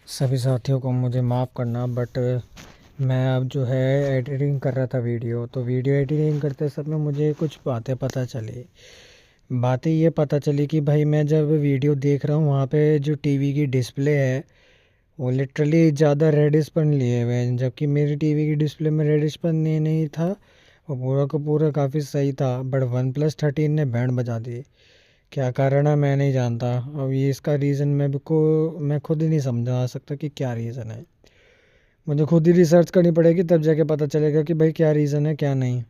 सभी साथियों को मुझे माफ़ करना, बट मैं अब जो है एडिटिंग कर रहा था वीडियो। तो वीडियो एडिटिंग करते समय मुझे कुछ बातें पता चली। बातें ये पता चली कि भाई मैं जब वीडियो देख रहा हूँ वहाँ पे जो टीवी की डिस्प्ले है वो लिटरली ज़्यादा रेडिशपन लिए हुए हैं, जबकि मेरी टीवी की डिस्प्ले में रेडिशपन नहीं था। वो पूरा का पूरा काफ़ी सही था, बट वन प्लस 13 ने बैंड बजा दी। क्या कारण है मैं नहीं जानता। अब ये इसका रीज़न मैं खुद ही नहीं समझा सकता कि क्या रीज़न है। मुझे खुद ही रिसर्च करनी पड़ेगी, तब जाके पता चलेगा कि भाई क्या रीज़न है क्या नहीं।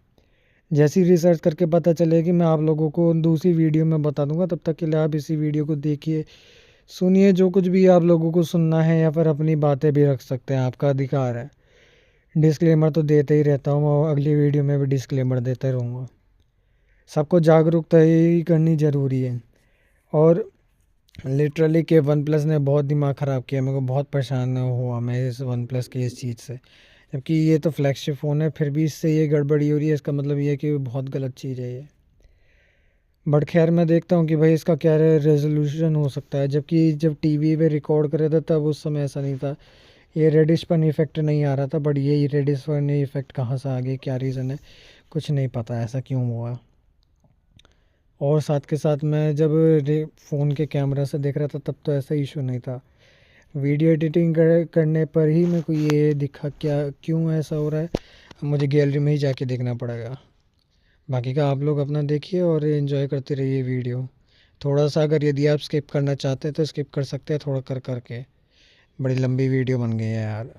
जैसी रिसर्च करके पता चलेगी मैं आप लोगों को दूसरी वीडियो में बता दूंगा। तब तक के लिए आप इसी वीडियो को देखिए, सुनिए। जो कुछ भी आप लोगों को सुनना है या फिर अपनी बातें भी रख सकते हैं, आपका अधिकार है। डिस्क्लेमर तो देते ही रहता हूँ और अगली वीडियो में भी डिस्क्लेमर देते रहूँगा। सबको जागरूकता ही करनी ज़रूरी है। और लिटरली के वन प्लस ने बहुत दिमाग ख़राब किया, मेरे को बहुत परेशान हुआ मैं इस वन प्लस की इस चीज़ से। जबकि ये तो फ्लैगशिप फ़ोन है, फिर भी इससे ये गड़बड़ी हो रही है। इसका मतलब ये है कि बहुत गलत चीज़ है ये। बट खैर मैं देखता हूँ कि भाई इसका क्या रेजोल्यूशन हो सकता है। जबकि जब टीवी पे रिकॉर्ड कर रहा था तब उस समय ऐसा नहीं था, ये रेडिशपन इफ़ेक्ट नहीं आ रहा था। बट ये रेडिशपन इफ़ेक्ट कहाँ से आ गई, क्या रीज़न है, कुछ नहीं पता ऐसा क्यों हुआ। और साथ के साथ मैं जब फ़ोन के कैमरा से देख रहा था तब तो ऐसा इशू नहीं था। वीडियो एडिटिंग करने पर ही मेरे को ये दिखा क्या क्यों ऐसा हो रहा है। अब मुझे गैलरी में ही जाके देखना पड़ेगा। बाकी का आप लोग अपना देखिए और एंजॉय करते रहिए वीडियो। थोड़ा सा अगर यदि आप स्किप करना चाहते हैं तो स्किप कर सकते हैं, थोड़ा कर करके। बड़ी लंबी वीडियो बन गई है यार,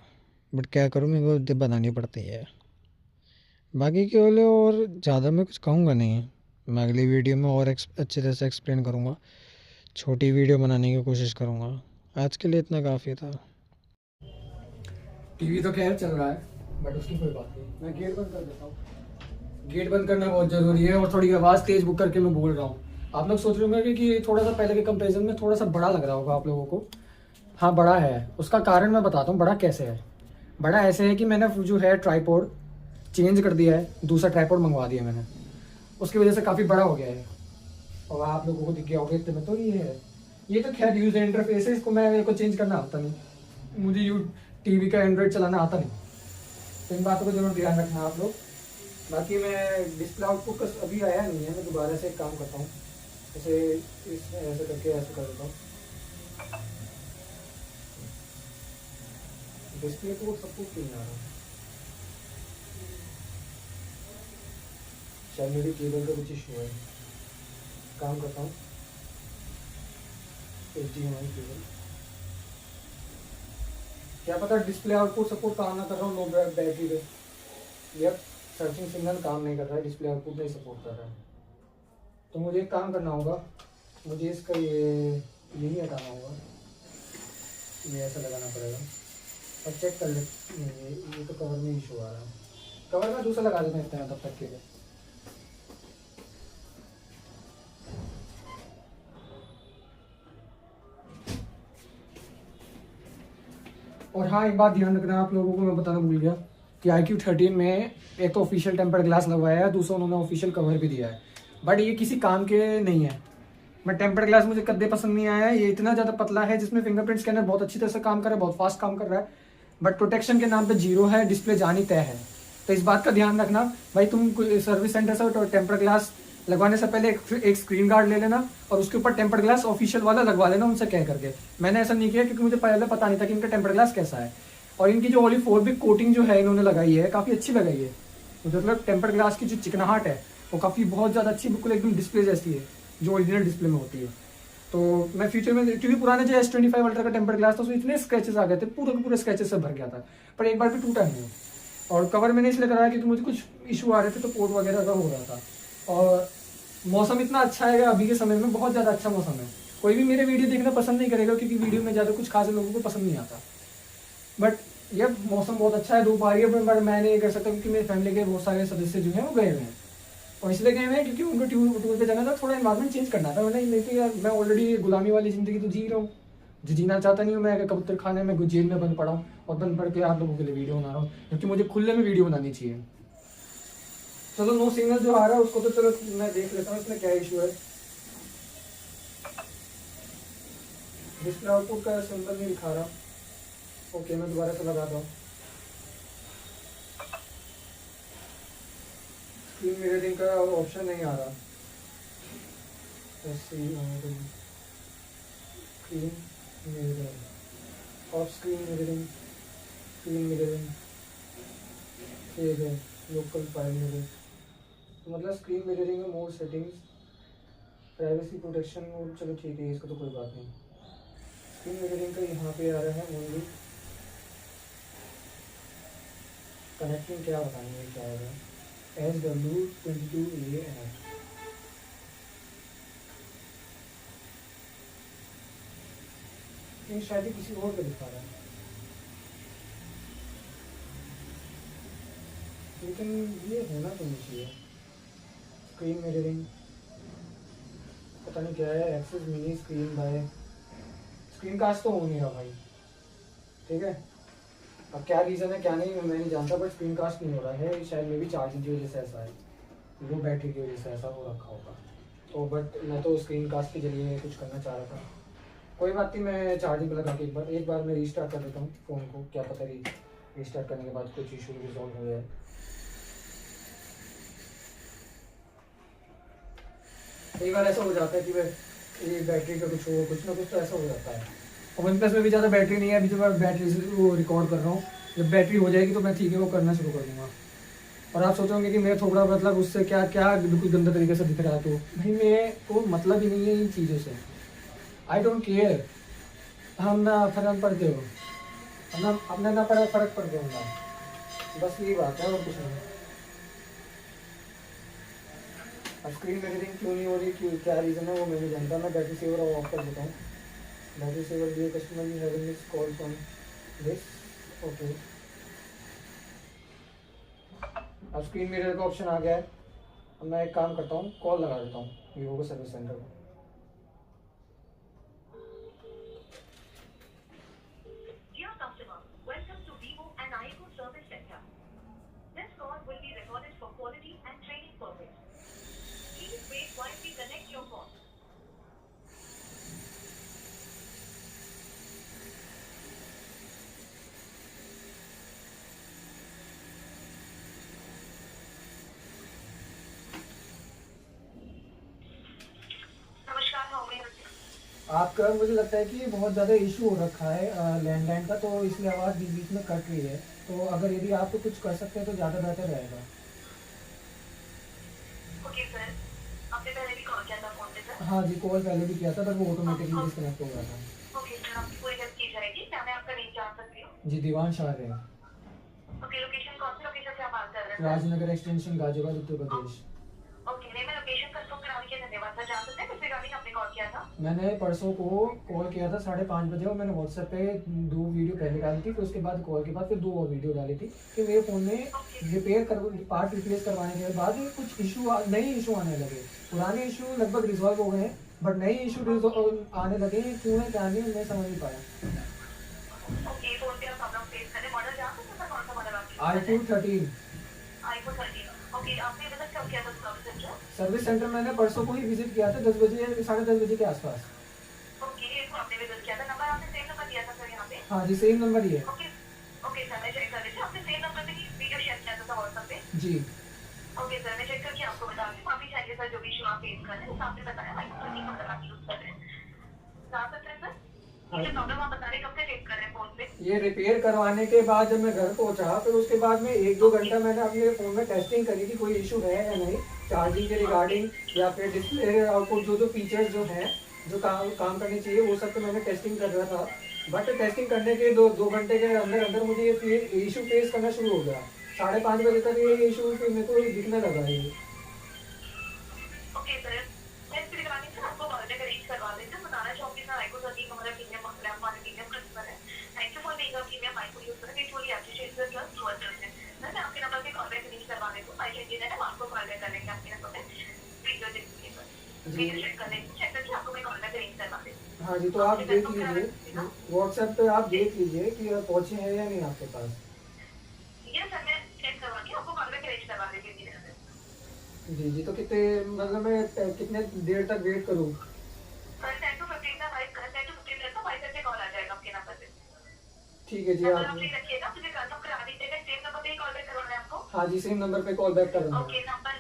बट क्या करूँ, मेरे को बनानी पड़ती है। बाकी के बोले और ज़्यादा मैं कुछ कहूँगा नहीं। मैं अगली वीडियो में और अच्छी तरह से एक्सप्लेन करूँगा, छोटी वीडियो बनाने की कोशिश करूँगा। आज के लिए इतना काफ़ी था। टीवी तो खैर चल रहा है, बट उसकी कोई बात नहीं। मैं गेट बंद कर देता हूँ। गेट बंद करना बहुत ज़रूरी है। और थोड़ी आवाज़ तेज़ बुक करके मैं बोल रहा हूँ। आप लोग सोच रहे होंगे कि थोड़ा सा पहले के कंपैरिजन में थोड़ा सा बड़ा लग रहा होगा आप लोगों को। हाँ बड़ा है, उसका कारण मैं बताता हूँ बड़ा कैसे है। बड़ा ऐसे है कि मैंने जो है ट्राईपोड चेंज कर दिया है, दूसरा ट्राईपोड मंगवा दिया मैंने। उसकी वजह से काफ़ी बड़ा हो गया है। और आप लोगों को दिख गया होगा इतने में। तो ये है, ये तो खैर यूज़र इंटरफेस है, इसको मैं को चेंज करना आता नहीं। मुझे यू टीवी का एंड्रॉयड चलाना आता नहीं। तो इन बातों को जरूर ध्यान रखना आप लोग। बाकी मैं डिस्प्ले आउटपुट का अभी आया नहीं है, मैं दोबारा से एक काम करता हूँ। जैसे ऐसे करके ऐसे कर देता हूँ। डिस्प्ले को सब कुछ क्यों नहीं आ रहा, शायद मेरी केबल का कुछ इशू है। काम करता हूँ HDMI केबल, क्या पता डिस्प्ले आउटपुट सपोर्ट काम ना कर रहा हूँ लो बैटरी पे, या सर्चिंग सिग्नल काम नहीं कर रहा है, डिस्प्ले आउटपुट नहीं सपोर्ट कर रहा है। तो मुझे एक काम करना होगा, मुझे इसका यही हटाना होगा, ये ऐसा लगाना पड़ेगा। अब चेक कर ले, ये तो कवर में इशू आ रहा है। कवर में दूसरा लगा देते हैं इतना तब तक के लिए। और हाँ एक बात ध्यान रखना, आप लोगों को मैं बताना भूल गया कि iQOO 13 में एक तो ऑफिशियल टेम्पर्ड ग्लास लगवाया है, दूसरा उन्होंने ऑफिशियल कवर भी दिया है। बट ये किसी काम के नहीं है। मैं टेम्पर्ड ग्लास मुझे कद्दे पसंद नहीं आया है। ये इतना ज़्यादा पतला है जिसमें फिंगरप्रिंट स्कैनर बहुत अच्छी तरह से काम कर रहा है, बहुत फास्ट काम कर रहा है, बट प्रोटेक्शन के नाम पे जीरो है, डिस्प्ले जानी तय है। तो इस बात का ध्यान रखना भाई। तुम सर्विस सेंटर से टेम्पर्ड ग्लास लगवाने से पहले एक स्क्रीन गार्ड ले लेना और उसके ऊपर टेम्पर्ड ग्लास ऑफिशियल वाला लगवा लेना उनसे कह करके। मैंने ऐसा नहीं किया क्योंकि मुझे पहले पता नहीं था कि इनका टेम्पर्ड ग्लास कैसा है। और इनकी जो ओलिफोर्बिक कोटिंग जो है इन्होंने लगाई है काफ़ी अच्छी लगाई है। मतलब टेम्पर्ड ग्लास की जो चिकनाहट है वो काफ़ी बहुत ज़्यादा अच्छी, बिल्कुल एकदम डिस्प्ले जैसी है जो ओरिजिनल डिस्प्ले में होती है। तो मैं फ्यूचर में, क्योंकि पुराने जो S25 अल्ट्रा का टेम्पर्ड ग्लास था उसमें इतने स्क्रैचेस आ गए थे, पूरे के पूरे स्क्रैचेस से भर गया था, पर एक बार भी टूटा नहीं है। और कवर मैंने इसलिए कराया क्योंकि मुझे कुछ इशू आ रहे थे, तो पोर्ट वगैरह का हो रहा था। और मौसम इतना अच्छा है अभी के समय में, बहुत ज़्यादा अच्छा मौसम है। कोई भी मेरे वीडियो देखना पसंद नहीं करेगा क्योंकि वीडियो में ज़्यादा कुछ खास लोगों को पसंद नहीं आता। बट ये मौसम बहुत अच्छा है, धूप आ रही है, बट मैं नहीं कर सकता क्योंकि मेरी फैमिली के बहुत सारे सदस्य जो हैं वो गए हुए हैं। और इसलिए गए हुए हैं क्योंकि उनको टूर पे जाना था, थोड़ा इन्वायरमेंट चेंज करना था। मैंने नहीं तो यार मैं ऑलरेडी गुलामी वाली ज़िंदगी तो जी रहा हूँ, जो जीना चाहता नहीं हूँ। मैं कबूतर खाने में जेल में बंद पड़ा हूँ और बंद पड़ के आप लोगों के लिए वीडियो बना रहा हूँ, क्योंकि मुझे खुले में वीडियो बनानी चाहिए। चलो नो सिग्नल जो आ रहा है उसको तो चलो मैं देख लेता हूँ इसमें क्या इशू है। डिस्प्ले आउटपुट का सिंबल नहीं दिखा रहा, ओके मैं दोबारा से लगाता हूँ। स्क्रीन मिररिंग का ऑप्शन नहीं आ रहा। Screen mirroring, of screen mirroring, screen mirroring, ठीक है, लोकल फाइल मिररिंग। तो मतलब स्क्रीन मिररिंग में mode settings, privacy protection mode, चलो ठीक है, इसका तो कोई बात नहीं। स्क्रीन मिररिंग का यहाँ पे आ रहा है ओनली कनेक्टिंग, क्या बताएंगे क्या आ रहा है, SW22A ऐप। ये शायद ही किसी और को दिखा रहा है, लेकिन ये होना तो नहीं चाहिए। स्क्रीन मिररिंग पता नहीं क्या है, access mini screen by, screen cast तो हो नहीं रहा भाई, ठीक है। अब क्या रीज़न है क्या नहीं मैं नहीं जानता, बट स्क्रीन कास्ट नहीं हो रहा है, शायद मे भी चार्जिंग की वजह से ऐसा है, लो बैटरी की वजह से ऐसा हो रखा होगा। तो बट मैं तो स्क्रीन कास्ट के जरिए कुछ करना चाह रहा था। कोई बात नहीं, मैं चार्जिंग लगा के एक बार मैं रीस्टार्ट कर देता हूँ फ़ोन को, क्या पता रीस्टार्ट करने के बाद कुछ इशू रिजॉल्व हो जाए। कई बार ऐसा हो जाता है कि भाई ये बैटरी का कुछ ना कुछ तो ऐसा हो जाता है। और वन प्लस में भी ज़्यादा बैटरी नहीं है अभी, तो मैं बैटरी से वो रिकॉर्ड कर रहा हूँ, जब बैटरी हो जाएगी तो मैं ठीक है वो करना शुरू कर दूँगा। और आप सोचोगे कि मैं थोड़ा मतलब उससे क्या क्या बिल्कुल गंदा तरीके से दिख रहा है, तो भाई मैं को मतलब ही नहीं है इन चीज़ों से, आई डोंट केयर, हम ना फर्क पड़ते हो, अपना अपने ना फर्क पड़ गया होगा, बस यही बात है और कुछ नहीं। अब स्क्रीन मिररिंग क्यों नहीं हो रही, क्यों क्या रीज़न है वो मैं नहीं जानता। मैं बैटरी सेवर ऑफ कर देता हूँ। बैटरी सेवर दिए customer you having this call from this, okay. अब स्क्रीन मिरर का ऑप्शन आ गया है। अब मैं एक काम करता हूँ, कॉल लगा देता हूँ वीवो के सर्विस सेंटर को। आपका मुझे लगता है कि बहुत ज़्यादा इशू हो रखा है लैंडलाइन का, तो इसलिए आवाज़ बीच बीच में कट रही है। तो अगर यदि आप तो कुछ कर सकते हैं तो ज़्यादा बेहतर रहेगा। ओके सर, आपने पहले भी कॉल किया था फोन पे सर? हाँ जी, कॉल पहले भी किया था, पर वो ऑटोमेटिकली डिस्कनेक्ट हो गया था। ओके सर, आपकी पूरी हेल्प की जाएगी। क्या मैं आपका नेम जान सकती हूँ? जी, दीवान शाह है। ओके, लोकेशन कौन सी लोकेशन से आप बात कर रहे हैं? राजनगर एक्सटेंशन, गाजियाबाद, उत्तर प्रदेश। ओके, मैं लोकेशन कंफर्म कराने के लिए धन्यवाद सर। जान सकते हैं किस रिगार्डिंग आपने कॉल किया था? मैंने परसों को कॉल किया था 5:30 बजे, और मैंने व्हाट्सएप पे 2 वीडियो पहले डाली थी, फिर उसके बाद कॉल के बाद फिर 2 और वीडियो डाली थी कि मेरे फ़ोन में पार्ट रिप्लेस करवाने के बाद कुछ नए इशू आने लगे। पुराने इशू लगभग रिजॉल्व हो गए हैं, बट नए इशू आने लगे हैं, क्यों है क्या नहीं मैं समझ नहीं पाया। ओके, फोन पे आप प्रॉब्लम फेस कर रहे हैं, मॉडल जान सकते हैं कौन सा मॉडल आपके? iQOO 13। iQOO 13, okay. आपने विजिट कब किया था सर्विस सेंटर? सर्विस सेंटर मैंने परसों को ही विजिट किया था, 10 बजे 10:30 बजे के आसपास। ओके, तो आपने विजिट किया था, नंबर आपने सेम नंबर दिया था सर यहाँ पे? हाँ जी, सेम नंबर ही है। ओके ओके सर, मैं चेक कर लेती हूँ। आपने सेम नंबर पे ही वीडियो शेयर किया था व्हाट्सएप पे? जी। ओके सर, मैं चेक करके आपको बता दूँ। माफी चाहिए सर जो भी इशू आप फेस कर रहे हैं, जैसे आपने बताया iQOO 13 मॉडल आप यूज कर रहे हैं, जा सकते हैं सर? ये प्रॉब्लम आप बता रहे हैं कब से फेस कर रहे हैं फोन पे? ये रिपेयर करवाने के बाद जब मैं घर पहुंचा, फिर उसके बाद में 1-2 घंटा मैंने अपने फ़ोन में टेस्टिंग करी कि कोई इशू है या नहीं, चार्जिंग के रिगार्डिंग या फिर डिस्प्ले आउटपुट जो फीचर्स जो हैं जो काम करने चाहिए वो सब तो मैंने टेस्टिंग कर रहा था। बट टेस्टिंग करने के 2 घंटे के अंदर अंदर मुझे ये इशू फेस करना शुरू हो गया। 5:30 बजे तक ये इशू मेरे को दिखने लगा ये। ओके सर, मैं इसके रिगार्डिंग से आपको कॉल बैक अरेंज करवा देते हैं। बताना चाहूँगी सर, iQOO 13 हमारा प्रीमियम कस्टमर है। Thank you for being a premium iQOO user. We truly appreciate your trust towards us. मैं आपके नंबर पे कॉल बैक अरेंज करवा देती हूँ। आई कैन डी दैट, हम आपको कॉल बैक करेंगे आपके नंबर पे। वीडियो देखिए सर, वीडियो चेक करके आपको मैं कॉल बैक अरेंज करवा देती हूँ। हाँ जी, तो आप देख लीजिए व्हाट्सएप पे, आप देख लीजिए कि पहुँचे हैं या नहीं आपके पास। यस सर, मैं चेक करवा के आपको कॉल बैक अरेंज करवा देती हूँ। जी जी, तो कितने मतलब मैं कितने देर तक वेट करूँ? सर 10 to 15 मिनट का वेट करके कॉल आ जाएगा आपके नंबर पे। ठीक है जी, नंबर आप आप लिख रखिएगा, मुझे कंफर्म करा दीजिएगा। सेम नंबर पे ही कॉल बैक करवाना है आपको? हाँ जी, सेम नंबर पे कॉल बैक कर रहा हूँ। Okay, number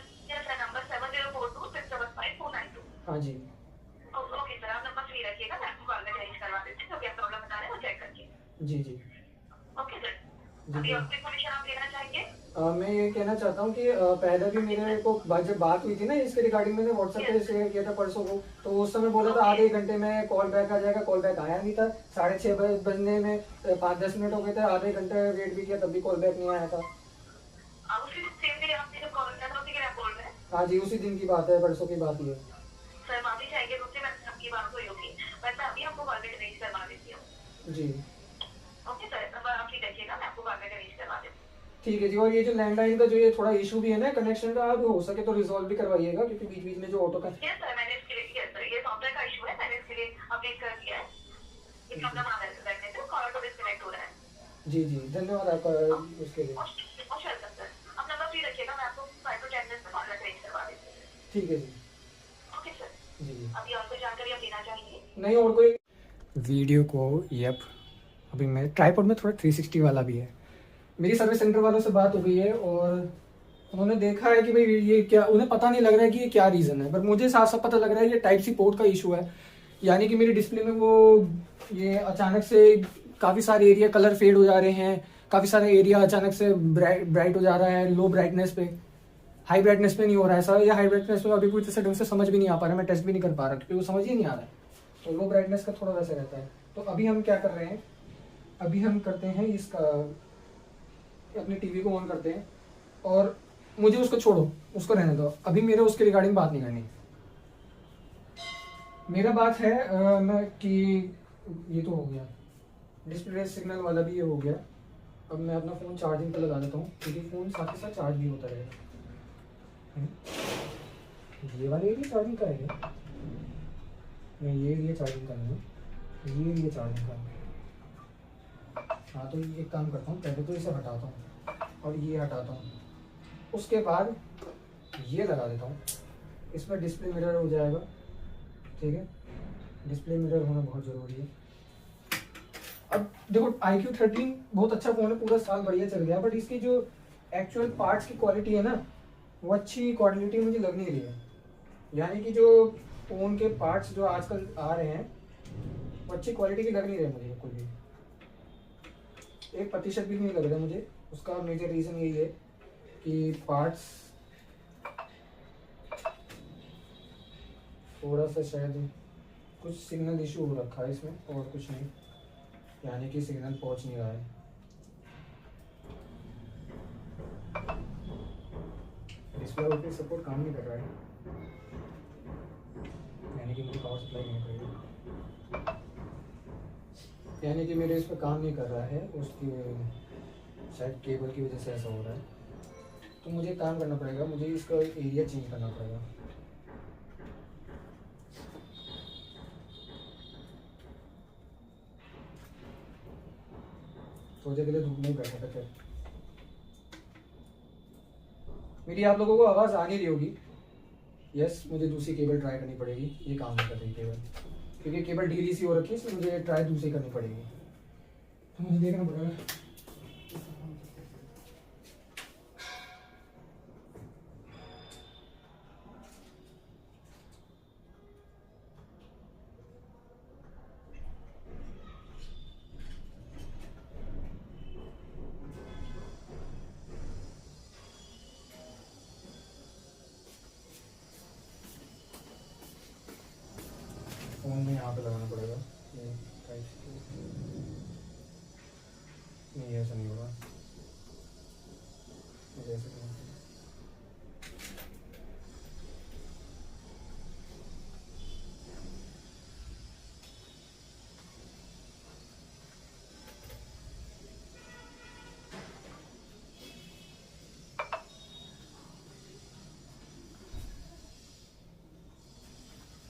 number 70426752। हाँ जी। ओके सर, आप नंबर फ्री रखिएगा, मैं आपको कॉल बैक अरेंज करवा देती हूँ। जो भी आप प्रॉब्लम बता रहे हैं वो चेक करके। जी जी। ओके सर, जी अभी जी। और कोई इन्फॉर्मेशन आप लेना चाहेंगे? मैं ये कहना चाहता हूँ कि पहले भी मेरे को जब बात हुई थी ना इसके रिगार्डिंग, मैंने व्हाट्सएप पे यस सर। शेयर किया था परसों को, तो उस समय बोला था ओके। आधे एक घंटे में कॉल बैक आ जाएगा। कॉल बैक आया नहीं था। 6:30 बजने में 5-10 मिनट हो गए थे। आधे घंटे वेट भी किया तब भी कॉल बैक नहीं आया था। आप उसी सेम डे आपने जब कॉल किया था उसी के लिए आप बोल रहे हैं? हाँ जी, उसी दिन की बात है, परसों की बात ही है। सर माफी चाहेंगे मुझसे, मैं आपकी बात हुई होगी, बट मैं अभी आपको कॉल बैक अरेंज करवा देती हूँ। जी ओके सर, नंबर आप फ्री रखिएगा, मैं आपको कॉल बैक अरेंज करवा देती हूँ। ठीक है जी। और ये जो लैंडलाइन का जो ये थोड़ा इशू भी है ना कनेक्शन का, आप हो सके तो रिजॉल्व भी करवाइएगा, क्योंकि बीच बीच में जो ऑटो का। यस सर, मैंने इसके लिए, यस सर, ये सॉफ्टवेयर का इशू है, मैंने इसके लिए अपडेट कर दिया है। ये प्रॉब्लम आ रहा है करने से, कॉल ऑटो डिस्कनेक्ट हो रहा है। जी जी, धन्यवाद आपका उसके लिए। और वेलकम सर, आप नंबर फ्री रखिएगा, मैं आपको 5 to 10 मिनट्स में कॉल बैक अरेंज करवा देती हूँ। ठीक है जी। Okay sir. जी जी। अभी और कोई जानकारी आप लेना चाहेंगे? नहीं और कोई वीडियो को, यप, अभी मैं ट्राइपॉड में थोड़ा 360 वाला भी है। मेरी सर्विस सेंटर वालों से बात हो गई है और उन्होंने देखा है कि भाई ये क्या, उन्हें पता नहीं लग रहा है कि ये क्या रीज़न है, पर मुझे साफ साफ पता लग रहा है ये टाइप सी पोर्ट का इशू है। यानी कि मेरी डिस्प्ले में वो ये अचानक से काफ़ी सारे एरिया कलर फेड हो जा रहे हैं, काफ़ी सारे एरिया अचानक से ब्राइट हो जा रहा है लो ब्राइटनेस पे। हाई ब्राइटनेस पे नहीं हो रहा है सर, या हाई ब्राइटनेस पे अभी पूरी तरह से ढंग से समझ भी नहीं आ पा रहा है, मैं टेस्ट भी नहीं कर पा रहा क्योंकि वो समझ ही नहीं आ रहा है। तो लो ब्राइटनेस का थोड़ा वैसे रहता है। तो अभी हम क्या कर रहे हैं, अभी हम करते हैं इसका, अपने टीवी को ऑन करते हैं और मुझे उसको छोड़ो, उसको रहने दो, अभी मेरे उसके रिगार्डिंग बात नहीं करनी। मेरा बात है मैं कि ये तो हो गया, डिस्प्ले सिग्नल वाला भी ये हो गया। अब मैं अपना फ़ोन चार्जिंग पर लगा देता हूँ, क्योंकि फ़ोन साथ के साथ चार्ज भी होता रहेगा। ये वाले एरिया चार्जिंग का है क्या? नहीं, ये एरिया चार्जिंग का नहीं है, ये एरिया चार्जिंग का है। हाँ, तो ये एक काम करता हूँ, पहले तो इसे हटाता हूँ और ये हटाता हूँ, उसके बाद ये लगा देता हूँ। इसमें डिस्प्ले मिरर हो जाएगा, ठीक है। डिस्प्ले मिरर होना बहुत ज़रूरी है। अब देखो iQ13 बहुत अच्छा फ़ोन है, पूरा साल बढ़िया चल गया, बट इसकी जो एक्चुअल पार्ट्स की क्वालिटी है ना, वो अच्छी क्वालिटी मुझे लग नहीं रही है। यानी कि जो फ़ोन के पार्ट्स जो आजकल आ रहे हैं वो अच्छी क्वालिटी के लग नहीं रहे मुझे बिल्कुल भी, 1% भी नहीं लग रहा मुझे। उसका मेजर रीज़न यही है कि पार्ट्स थोड़ा सा शायद कुछ सिग्नल इशू हो रखा है इसमें, और कुछ नहीं, यानी कि सिग्नल पहुंच नहीं रहा है। डिस्प्ले आउटपुट सपोर्ट काम नहीं कर रहा है, यानी कि मुझे पावर सप्लाई नहीं करेगी, यानी कि मेरे इस पर काम नहीं कर रहा है, उसकी शायद केबल की वजह से ऐसा हो रहा है। तो मुझे काम करना पड़ेगा, मुझे इसका एरिया चेंज करना पड़ेगा। थोड़ी के लिए धूप नहीं बैठा था। मेरी आप लोगों को आवाज़ आ नहीं रही होगी। यस, मुझे दूसरी केबल ट्राई करनी पड़ेगी, ये काम नहीं कर रही केबल, क्योंकि केबल ढीली सी हो रखी है, इसलिए मुझे ट्राई दूसरी करनी पड़ेगी। तो मुझे देखना पड़ेगा। फ़ोन में यहाँ पे लगाना पड़ेगा, ये नहीं, ऐसा नहीं होगा, मुझे ऐसे करना पड़ेगा।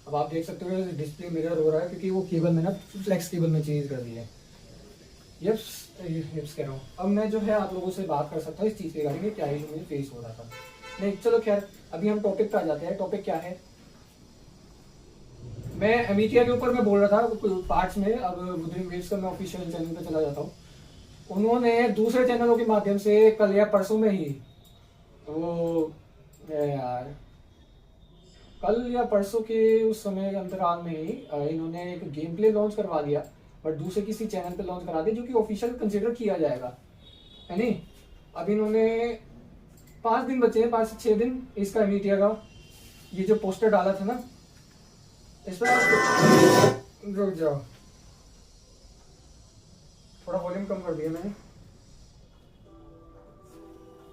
अब आप देख सकते हो डिस्प्ले मिरर हो रहा है, क्योंकि वो केबल में ना फ्लेक्स केबल में चेंज कर दी है। यप्स कह रहा हूँ। अब मैं जो है आप लोगों से बात कर सकता हूँ इस चीज़ के बारे में, क्या इशू मुझे फेस हो रहा था। नहीं, चलो खैर, अभी हम टॉपिक पे आ जाते हैं। टॉपिक क्या है, मैं अमीटिया के ऊपर मैं बोल रहा था पार्ट्स में। अब वुदरिंग वेव्स का मैं ऑफिशियल चैनल पे चला जाता हूँ। उन्होंने दूसरे चैनलों के माध्यम से कल या परसों में ही वो यार कल या परसों के उस समय अंतराल में ही इन्होंने एक गेम प्ले लॉन्च करवा दिया, बट दूसरे किसी चैनल पे लॉन्च करा दिया जो कि ऑफिशियल कंसिडर किया जाएगा, है नहीं। अब इन्होंने 5 दिन बचे हैं, 5 से 6 दिन इसका मीडिया का ये जो पोस्टर डाला था ना, इस पर रुक जाओ, थोड़ा वॉल्यूम कम कर दिया मैंने।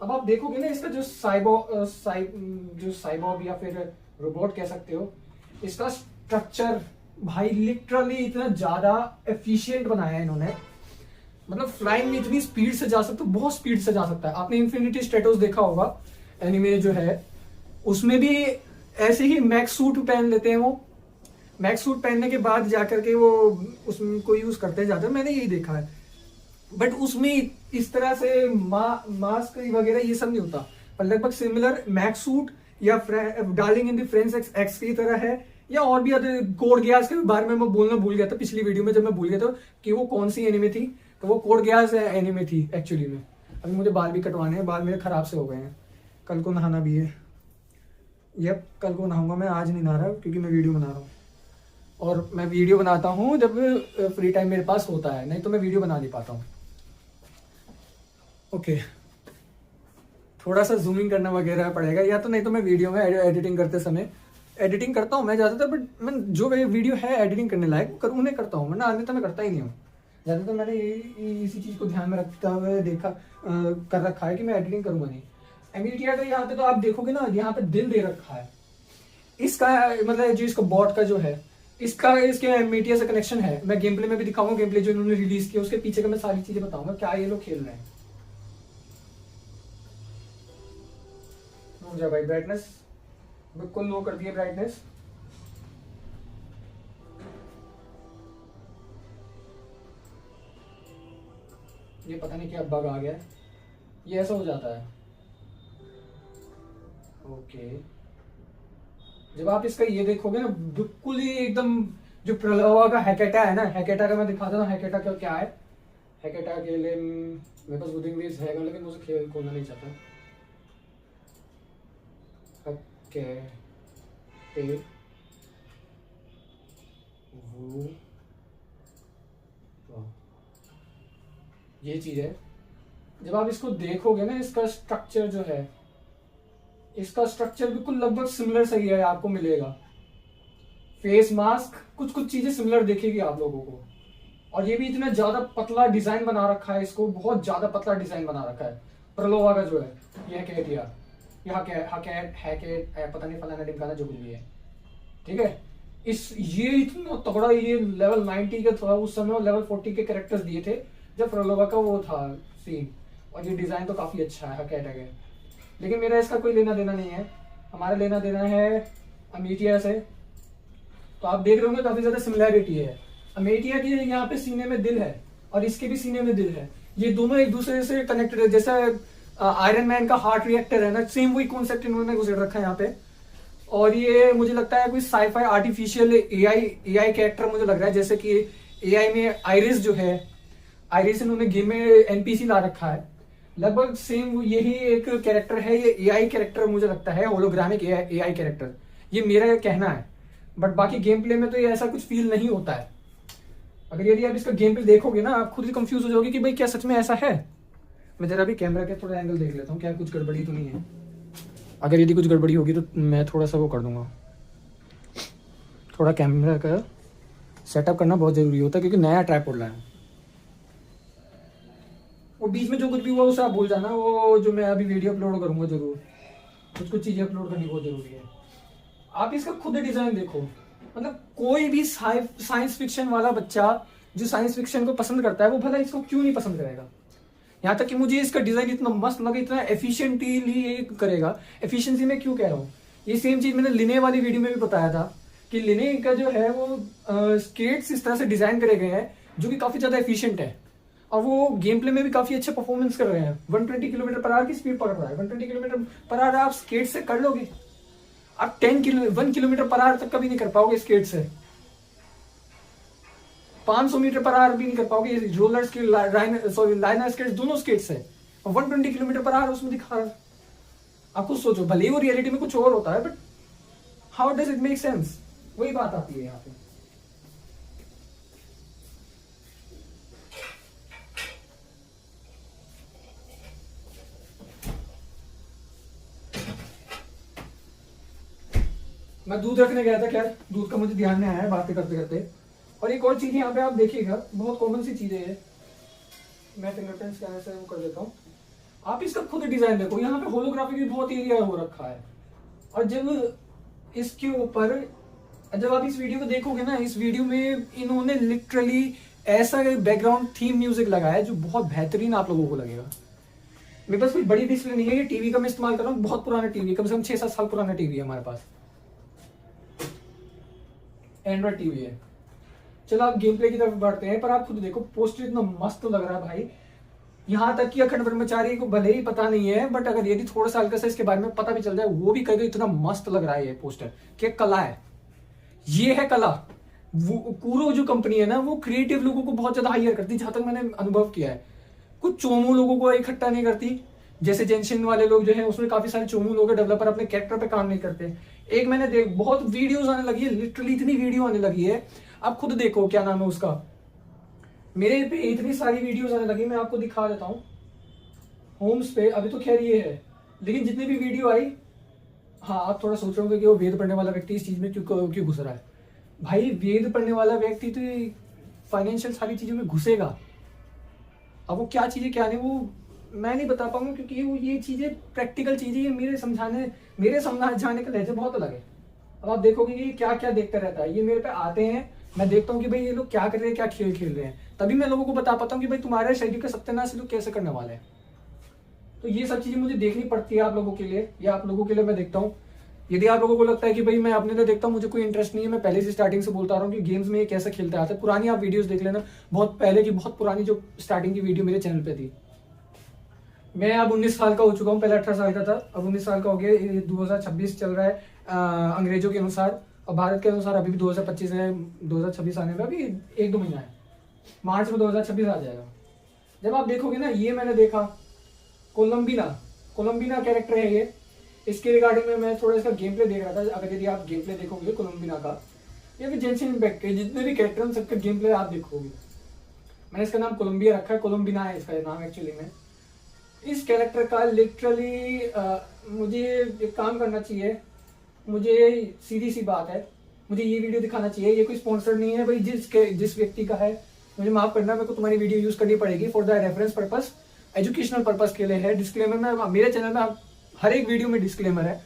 अब आप देखोगे ना इसका जो साइबॉग या फिर रोबोट कह सकते हो, इसका स्ट्रक्चर भाई लिटरली इतना ज्यादा एफिशिएंट बनाया है इन्होंने। मतलब फ्लाइंग में इतनी स्पीड से जा सकता है, बहुत स्पीड से जा सकता है। आपने इन्फिनिटी स्ट्रेटोस देखा होगा एनिमे जो है, उसमें भी ऐसे ही मैक्स सूट पहन लेते हैं वो। मैक्स सूट पहनने के बाद जाकर के वो उसमें को यूज करते जाते हैं, मैंने यही देखा है। बट उसमें इस तरह से मास्क वगैरह ये सब नहीं होता, पर लगभग सिमिलर मैक्स सूट या darling in the friends x की तरह है, या और भी अदर कोड गियास के बारे में मैं बोलना भूल गया था पिछली वीडियो में, जब मैं भूल गया था कि वो कौन सी एनिमे थी, तो वो कोड गियास एनिमे थी एक्चुअली में। अभी मुझे बाल भी कटवाने हैं, बाल मेरे खराब से हो गए हैं, कल को नहाना भी है। यप, कल को नहाऊंगा मैं, आज नहीं नहा रहा क्योंकि मैं वीडियो बना रहा हूँ, और मैं वीडियो बनाता हूँ जब फ्री टाइम मेरे पास होता है, नहीं तो मैं वीडियो बना नहीं पाता हूँ। ओके, थोड़ा सा जूमिंग करना वगैरह पड़ेगा, या तो नहीं तो मैं वीडियो में एडिटिंग करते समय एडिटिंग करता हूँ मैं ज़्यादातर, बट मैं जो वीडियो है एडिटिंग करने लायक उन्हें करता हूँ, वरना अन्यथा मैं करता ही नहीं हूँ। ज़्यादातर मैंने इसी चीज़ को ध्यान में रखते हुए कर रखा है कि मैं एडिटिंग करूँगा नहीं। एमिलिटिया का यहाँ पे तो आप देखोगे ना, यहाँ पे दिल दे रखा है इसका, मतलब जो इसका बॉट का जो है इसके एमिलिटिया से कनेक्शन है। मैं गेम प्ले में भी दिखाऊंगा, गेम प्ले जो इन्होंने रिलीज किया उसके पीछे का मैं सारी चीजें बताऊंगा, क्या ये लोग खेल रहे हैं। जा भाई, ब्राइटनेस बिल्कुल लो कर दिया ब्राइटनेस। ये पता नहीं क्या बग आ गया है, ये ऐसा हो जाता है। ओके, जब आप इसका ये देखोगे ना, बिल्कुल ही एकदम जो प्रलवा का हैकेटा है ना, हैकेटा का मैं दिखाता हूँ हैकेटा का क्या है। हैकेटा के लिए मेरे पास वुडिंग वेज है, लेकिन मुझे खेल खोलना नहीं चाहता। ओके, ये चीज है। जब आप इसको देखोगे ना, इसका स्ट्रक्चर जो है, इसका स्ट्रक्चर बिल्कुल लगभग सिमिलर सही है, आपको मिलेगा। फेस मास्क कुछ कुछ चीजें सिमिलर दिखेगी आप लोगों को, और ये भी इतना ज्यादा पतला डिजाइन बना रखा है, इसको बहुत ज्यादा पतला डिजाइन बना रखा है प्रलोवा का जो है। ये कैटिया, हैकेट पता नहीं फलाना ढिमकाना जो कुछ भी है, ठीक है। ये इतना तगड़ा, ये लेवल 90 का था उस समय, और लेवल 40 के कैरेक्टर्स दिए थे जब प्रलोवा का वो था सीन, और ये डिजाइन तो काफी अच्छा है हैकेटा के। लेकिन मेरा इसका कोई लेना देना नहीं है, हमारा लेना देना है अमेटिया से। तो आप देख रहे होंगे काफी ज्यादा सिमिलैरिटी है। अमेटिया की यहाँ पे सीने में दिल है और इसके भी सीने में दिल है, ये दोनों एक दूसरे से कनेक्टेड है। जैसा आयरन मैन का हार्ट रिएक्टर है ना, सेम वही कॉन्सेप्ट इन्होंने गुजर रखा है यहाँ पे। और ये मुझे लगता है कोई साईफाई आर्टिफिशियल एआई कैरेक्टर मुझे लग रहा है, जैसे कि एआई में आइरिस जो है, आइरिस इन्होंने गेम में एनपीसी ला रखा है, लगभग सेम यही एक कैरेक्टर है। ये एआई कैरेक्टर मुझे लगता है, होलोग्रामिक एआई कैरेक्टर, ये मेरा कहना है। बट बाकी गेम प्ले में तो ये ऐसा कुछ फील नहीं होता है। अगर यदि आप इसका गेम प्ले देखोगे ना, आप खुद ही कंफ्यूज हो जाओगे कि भाई क्या सच में ऐसा है। मैं जरा भी कैमरा के थोड़ा एंगल देख लेता हूँ, क्या कुछ गड़बड़ी तो नहीं है। अगर यदि कुछ गड़बड़ी होगी तो मैं थोड़ा सा वो कर दूंगा। थोड़ा कैमरा का सेटअप करना बहुत जरूरी होता है, क्योंकि नया ट्राइपॉड लाया। वो बीच में जो कुछ भी हुआ उसे आप भूल जाना, वो जो मैं अभी वीडियो अपलोड करूंगा जरूर, कुछ चीजें अपलोड करनी बहुत जरूरी है। आप इसका खुद डिजाइन देखो, मतलब कोई भी साइंस फिक्शन वाला बच्चा जो साइंस फिक्शन को पसंद करता है, वो भला इसको क्यों नहीं पसंद करेगा। यहाँ तक कि मुझे इसका डिजाइन इतना मस्त लगा, इतना एफिशिएंटली करेगा। एफिशिएंसी में क्यों कह रहा हूँ, ये सेम चीज मैंने लिने वाली वीडियो में भी बताया था कि लिने का जो है वो स्केट्स इस तरह से डिजाइन करे गए हैं जो कि काफी ज्यादा एफिशिएंट है, और वो गेम प्ले में भी काफी अच्छा परफॉर्मेंस कर रहे हैं। 120 किलोमीटर पर आवर की स्पीड पकड़ रहा है, 120 किलोमीटर पर आवर आप स्केट से कर लोगे, आप 1 किलोमीटर पर आवर तक कभी नहीं कर पाओगे स्केट से। 500 मीटर पर आवर भी नहीं कर पाओगे। Roller skate, sorry liner skate, दोनों स्केट्स है, 120 किलोमीटर पर आवर उसमें दिखा रहा है। आप खुद सोचो, भले ही वो रियलिटी में कुछ और होता है, but how does it make sense? वही बात आती है यहाँ पे। मैं दूध रखने गया था, खैर दूध का मुझे ध्यान नहीं आया बातें करते करते। और एक और चीज यहाँ पे आप देखिएगा, बहुत कॉमन सी चीजें है, मैं फिंगरप्रिंट स्कैनर से वो कर देता हूँ। आप इसका खुद डिजाइन देखो, यहाँ पे होलोग्राफी भी बहुत एरिया हो रखा है। और जब इसके ऊपर, जब आप इस वीडियो को देखोगे ना, इस वीडियो में इन्होंने लिटरली ऐसा बैकग्राउंड थीम म्यूजिक लगाया है जो बहुत बेहतरीन आप लोगों को लगेगा। मेरे पास कोई बड़ी डिस्प्ले नहीं है, ये टीवी का मैं इस्तेमाल कर रहा हूँ, बहुत पुराना टीवी, कम से कम 6-7 साल पुराना टीवी है हमारे पास, एंड्रॉइड टीवी है। चलो आप गेम प्ले की तरफ बढ़ते हैं, पर आप खुद देखो पोस्टर इतना मस्त लग रहा है भाई। यहाँ तक कि अखंड ब्रह्मचारी को भले ही पता नहीं है, बट अगर यदि थोड़ा सा हल्का सा इसके बारे में पता भी चल जाए, वो भी कहेगा इतना मस्त लग रहा है ये पोस्टर, क्या कला है, ये है कला। वो कूरो जो कंपनी है ना, वो क्रिएटिव लोगों को बहुत ज्यादा हायर करती है, जहां तक मैंने अनुभव किया है। कुछ चोमू लोगों को इकट्ठा नहीं करती, जैसे जेंशिन वाले लोग जो है उसमें काफी सारे चोमू लोग हैं, डेवलपर अपने कैरेक्टर पे काम नहीं करते। एक मैंने बहुत वीडियोस आने लगी है, लिटरली इतनी वीडियो आने लगी है, आप खुद देखो क्या नाम है उसका, मेरे पे इतनी सारी वीडियोस आने लगी, मैं आपको दिखा देता हूँ। होम्स पे अभी तो खैर ये है, लेकिन जितनी भी वीडियो आई, हाँ आप थोड़ा सोच रहे होंगे कि वो वेद पढ़ने वाला व्यक्ति इस चीज में क्यों घुस रहा है। भाई वेद पढ़ने वाला व्यक्ति तो फाइनेंशियल सारी चीजों में घुसेगा। अब वो क्या चीजें क्या नहीं, वो मैं नहीं बता पाऊंगा, क्योंकि वो ये चीजें प्रैक्टिकल चीजें, ये मेरे समझाने का लहजे बहुत अलग है। अब आप देखोगे कि क्या क्या देखता रहता है, ये मेरे पे आते हैं, मैं देखता हूँ कि भाई ये लोग क्या कर रहे हैं, क्या खेल खेल रहे हैं, तभी मैं लोगों को बता पाता हूँ कि भाई तुम्हारे शरीर के सत्यानाश लोग कैसे करने वाले हैं। तो ये सब चीजें मुझे देखनी पड़ती है आप लोगों के लिए, या आप लोगों के लिए मैं देखता हूँ। यदि आप लोगों को लगता है कि भाई मैं अपने लिए देखता हूँ, मुझे कोई इंटरेस्ट नहीं है, मैं पहले से स्टार्टिंग से बोलता आ रहा हूँ कि गेम्स में ये कैसे खेलते आते हैं। पुरानी आप वीडियोस देख लेना, बहुत पहले की, बहुत पुरानी जो स्टार्टिंग की वीडियो मेरे चैनल पे थी। मैं अब 19 साल का हो चुका हूँ, पहले 18 साल का था, अब 19 साल का हो गया। 2026 चल रहा है अंग्रेजों के अनुसार, और भारत के अनुसार अभी भी 2025 है, 2026 आने में अभी 1-2 महीना है, मार्च में 2026 आ जाएगा। जब आप देखोगे ना, ये मैंने देखा कोलम्बिना कैरेक्टर है ये, इसके रिगार्डिंग में मैं थोड़ा इसका गेम प्ले देख रहा था। अगर यदि आप गेम प्ले देखोगे कोलम्बिना का, या फिर जेंशिन इम्पैक्ट के जितने भी कैरेक्टर हैं सबका गेम प्ले आप देखोगे। मैंने इसका नाम कोलम्बिया रखा है, कोलम्बिना है इसका नाम एक्चुअली में। इस कैरेक्टर का लिटरली मुझे एक काम करना चाहिए, मुझे सीधी सी बात है, मुझे ये वीडियो दिखाना चाहिए। ये कोई स्पॉन्सर नहीं है भाई, जिस व्यक्ति का है मुझे माफ करना, मेरे को तुम्हारी वीडियो यूज करनी पड़ेगी for the reference purpose, educational purpose के लिए है। डिस्क्लेमर में मेरे चैनल में हर एक वीडियो में डिस्क्लेमर है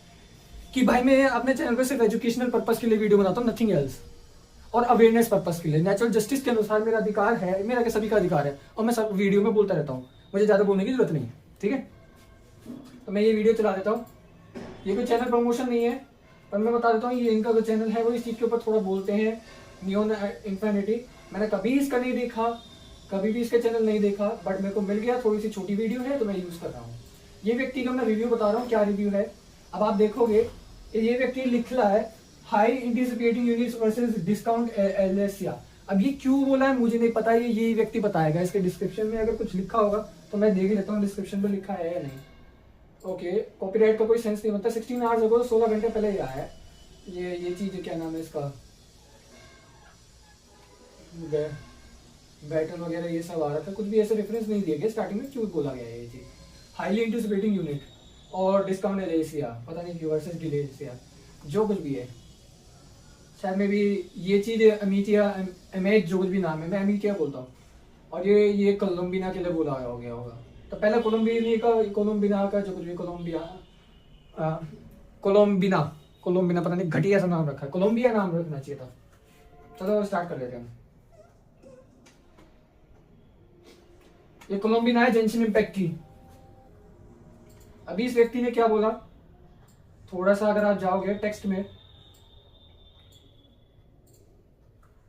कि भाई मैं अपने चैनल पर सिर्फ एजुकेशनल पर्पस के लिए वीडियो बनाता हूँ, नथिंग एल्स, और अवेयरनेस पर्पस के लिए। नेचुरल जस्टिस के अनुसार मेरा अधिकार है, मेरा क्या सभी का अधिकार है, और मैं सब वीडियो में बोलता रहता हूँ, मुझे ज्यादा बोलने की जरूरत नहीं है, ठीक है। तो मैं ये वीडियो चला देता हूँ, ये कोई चैनल प्रमोशन नहीं है, पर मैं बता देता हूँ ये इनका जो चैनल है वो इस चीज के ऊपर थोड़ा बोलते हैं, नियॉन इन्फिनिटी। मैंने कभी इसका नहीं देखा, कभी भी इसका चैनल नहीं देखा, बट मेरे को मिल गया, थोड़ी सी छोटी वीडियो है तो मैं यूज कर रहा हूँ। ये व्यक्ति का मैं रिव्यू बता रहा हूँ, क्या रिव्यू है अब आप देखोगे। ये व्यक्ति लिख रहा है high anticipating units versus discount एलेसिया। अब ये क्यों बोला है मुझे नहीं पता, ये व्यक्ति बताएगा। इसके डिस्क्रिप्शन में अगर कुछ लिखा होगा तो मैं देख लेता हूँ डिस्क्रिप्शन में लिखा है या नहीं। ओके, कॉपीराइट का कोई सेंस नहीं बनता। 16 आवर्स अगो, 16 घंटे पहले ही आया है ये चीज, क्या नाम है इसका, बैटन वगैरह ये सब आ रहा था, कुछ भी ऐसे रेफरेंस नहीं दिया गया स्टार्टिंग में, क्यों बोला गया है ये चीज। हाईली एंटीसिपेटिंग यूनिट और डिस्काउंट एलेसिया, पता नहीं क्यों, वर्सेस डिलेसिया, जो कुछ भी है, शायद में भी ये चीज अमीटिया एमेज, जो कुछ भी नाम है, मैं अमीटिया बोलता हूँ, और ये कोलम्बिना के लिए बोला हो गया होगा। तो पहले कोलम्बिना का जो कुछ भी, कोलम्बिना पता नहीं घटिया सा नाम रखा है, कोलम्बिया नाम रखना चाहिए था। चलो स्टार्ट कर लेते हैं। ये कोलम्बिना है जेंशिन इम्पैक्ट की। अभी इस व्यक्ति ने क्या बोला, थोड़ा सा अगर आप जाओगे टेक्स्ट में,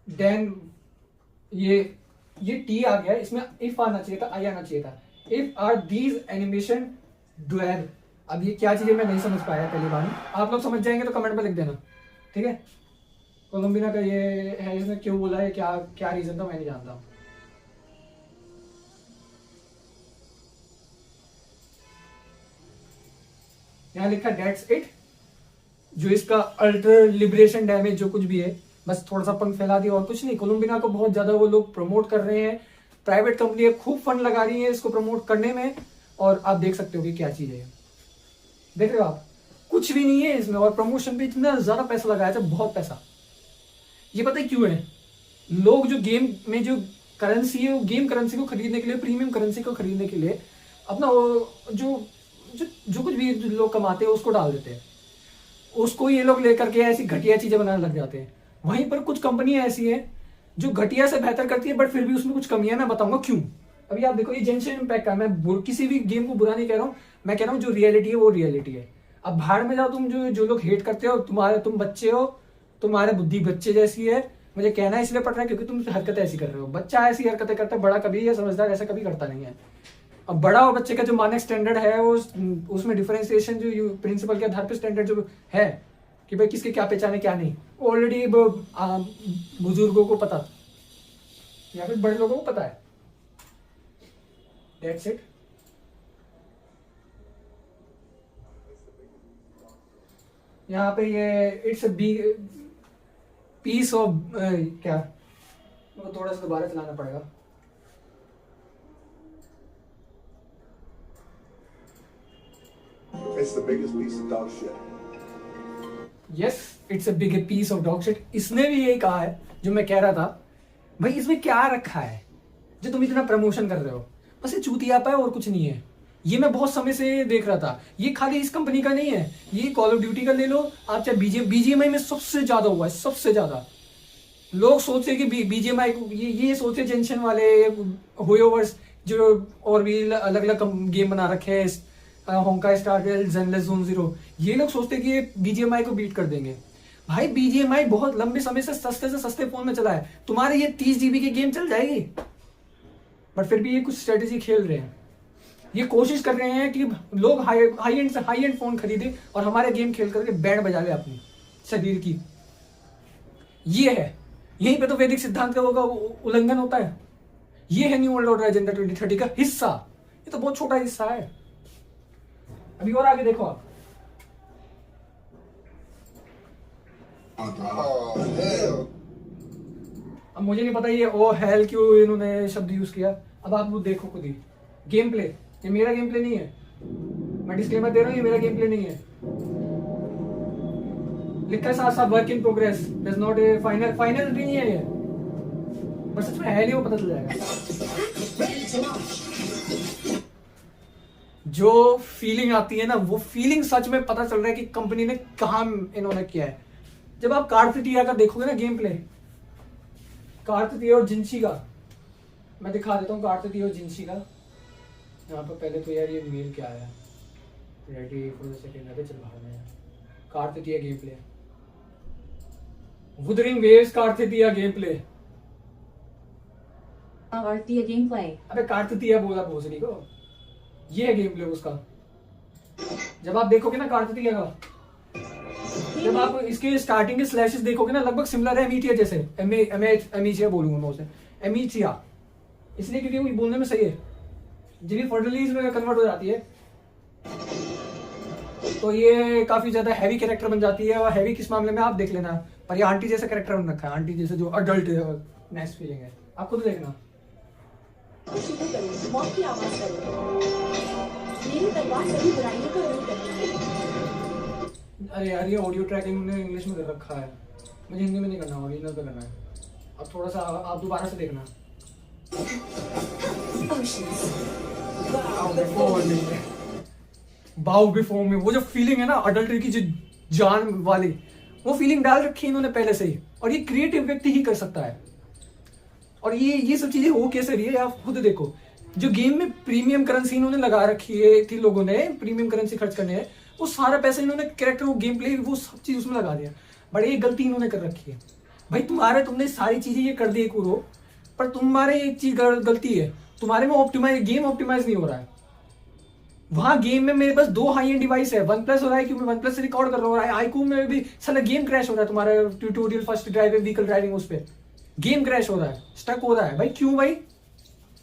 देन ये टी आ गया, इसमें इफ आना चाहिए था, आई आना चाहिए था। If are these animation dwell. अब ये क्या चीजें मैं नहीं समझ पाया पहली बार, आप लोग समझ जाएंगे तो कमेंट में लिख देना, ठीक है। कोलंबिया का ये है, इसने क्यों बोला है, क्या क्या रीजन था मैं नहीं जानता। यहाँ लिखा डेट्स इट, जो इसका अल्टर लिबरेशन डैमेज जो कुछ भी है, बस थोड़ा सा पंख फैला दिया और कुछ नहीं। कोलंबिया को बहुत ज्यादा वो लोग प्रमोट कर रहे हैं, प्राइवेट कंपनी खूब फंड लगा रही है इसको प्रमोट करने में, और आप देख सकते हो कि क्या चीज है। देख रहे हो आप, कुछ भी नहीं है इसमें, और प्रमोशन पे इतना ज्यादा पैसा लगाया था, बहुत पैसा। ये पता है क्यों है? लोग जो गेम में जो करेंसी है, वो गेम करेंसी को खरीदने के लिए, प्रीमियम करेंसी को खरीदने के लिए अपना जो जो जो कुछ भी लोग कमाते हैं उसको डाल देते हैं, उसको ये लोग लेकर के ऐसी घटिया चीजें बनाने लग जाते हैं। वहीं पर कुछ कंपनियां ऐसी हैं जो घटिया से बेहतर करती है, बट फिर भी उसमें कुछ कमियां, मैं बताऊंगा क्यों। अभी आप देखो, ये जेंशिन इम्पैक्ट का, मैं किसी भी गेम को बुरा नहीं कह रहा हूँ, मैं कह रहा हूँ जो रियलिटी है वो रियलिटी है। अब बाहर में जाओ, तुम जो लोग हेट करते हो, तुम बच्चे हो, तुम्हारे बुद्धि बच्चे जैसी है, मुझे कहना इसलिए पड़ रहा है क्योंकि तुम हरकतें ऐसी कर रहे हो। बच्चा ऐसी हरकतें करता है, बड़ा कभी या समझदार ऐसा कभी करता नहीं है। अब बड़ा और बच्चे का जो मानक स्टैंडर्ड है, वो उसमें डिफरेंशिएशन जो प्रिंसिपल के आधार पर स्टैंडर्ड जो है कि भाई किसके क्या पहचाने क्या नहीं, ऑलरेडी बुजुर्गों को पता या फिर बड़े लोगों को पता है। That's it. यहाँ पे ये it's a big piece of क्या, वो थोड़ा सा दोबारा चलाना पड़ेगा। It's the biggest piece of dog shit. Yes, it's a big piece of dog shit. इसने भी यही कहा है जो मैं कह रहा था, भाई इसमें क्या रखा है जो तुम इतना प्रमोशन कर रहे हो? बस ये चूतियापा है और कुछ नहीं है। ये मैं बहुत समय से देख रहा था, ये खाली इस कंपनी का नहीं है, ये कॉल ऑफ ड्यूटी का ले लो आप, चाहे बीजीएमआई में सबसे ज्यादा हुआ है, सबसे ज्यादा। लोग सोचते कि बीजीएमआई ये सोचते जेंशन वाले होयोवर्स जो और भी अलग अलग गेम बना रखे हैं, होंका स्टार रेल, ज़ेनलेस ज़ोन ज़ीरो, ये लोग सोचते कि ये बीजीएमआई को बीट कर देंगे। भाई बीजीएमआई बहुत लंबे समय से सस्ते फोन में चला है, तुम्हारे ये 30 GB की गेम चल जाएगी, बट फिर भी ये कुछ स्ट्रेटेजी खेल रहे हैं। ये कोशिश कर रहे हैं कि लोग हाई एंड फोन खरीदे और हमारे गेम खेल करके बैंड बजा ले अपनी शरीर की। ये है, यहीं पे तो वैदिक सिद्धांत का उल्लंघन होता है। ये है न्यू वर्ल्ड ऑर्डर एजेंडा 2030 का हिस्सा। ये तो बहुत छोटा हिस्सा है, अभी और आगे देखो आप। अब मुझे नहीं पता ये ओ हेल क्यों इन्होंने शब्द यूज किया, अब आप वो देखो खुद ही। गेम प्ले, ये मेरा गेम प्ले नहीं है, मैं डिस्क्लेमर दे रहा हूँ, ये मेरा गेम प्ले नहीं है। लिखा है साथ साथ work in progress, does not A final भी नहीं है ये, बस सच में है नहीं, वो पता चल जाएगा। जो फीलिंग आती है ना, वो फीलिंग सच में पता चल रहा है कि कंपनी ने कहा इन्होंने किया है। जब आप कार्थिटिया का देखोगे ना गेम प्ले, कार्थिटिया और जिंशी का, मैं दिखा देता हूँ कार्थिटिया और जिंशी का। यहाँ पर पहले तो यार ये मेल क्या आया, रेडी फॉर द सेकंड, अरे चल बाहर में। कार्थिटिया गेम प्ले, वुदरिंग वेव्स कार्थिटिया गेम प्ले। कार्थिटिया गेम प्ले, अबे कार्थिटिया बोला भोसड़ी को, ये है गेम प्ले उसका। जब आप देखोगे ना कार्थिटिया का, जब आप इसके स्टार्टिंग के स्लैशेस देखोगे ना, लगभग सिमिलर है एमीटिया जैसे। एमीचिया बोलूंगा मैं उसे, एमीचिया इसलिए क्योंकि वो बोलने में सही है। जब भी फर्टिलिटीज में कन्वर्ट हो जाती है तो ये काफी ज्यादा हैवी कैरेक्टर बन जाती है। और हैवी किस मामले में आप देख लेना, पर ये आंटी जैसा कैरेक्टर बन रखा है, आंटी जैसे जो अडल्ट नेक्स्ट फीलिंग है, आप खुद देखना। मौत की आवाज करो, मेरी तलवार सभी बुराइयों को दूर करती है। अरे यार ये ऑडियो ट्रैकिंग ने इंग्लिश में कर रखा है, मुझे हिंदी में नहीं करना, ओरिजिनल पे करना है। अब थोड़ा सा आप दोबारा से देखना। बाउ बिफोर में वो जो फीलिंग है ना अडल्ट्री की, जो जान वाली, वो फीलिंग डाल रखी है इन्होंने पहले से ही, और ये क्रिएटिव व्यक्ति ही कर सकता है। और ये सब चीजें हो कैसे रही है आप खुद देखो। जो गेम में प्रीमियम करेंसी इन्होंने लगा रखी है, थी लोगों ने प्रीमियम करेंसी खर्च करने हैं, वो सारा पैसा इन्होंने कैरेक्टर, वो गेम प्ले, वो सब चीज उसमें लगा दिया। बट एक गलती इन्होंने कर रखी है भाई, तुमने सारी चीजें ये कर दी करो, पर तुम्हारे एक चीज गलती है, तुम्हारे में गेम ऑप्टिमाइज नहीं हो रहा है। वहां गेम में मेरे पास 2 हाई एंड डिवाइस है, वन प्लस और आई क्यू में, वन प्लस से रिकॉर्ड कर रहा हूँ, आईक्यू में भी साला गेम क्रैश हो रहा है, तुम्हारा tutorial first driving vehicle driving उस पे गेम क्रैश हो रहा है, स्टक हो रहा है भाई। क्यों भाई,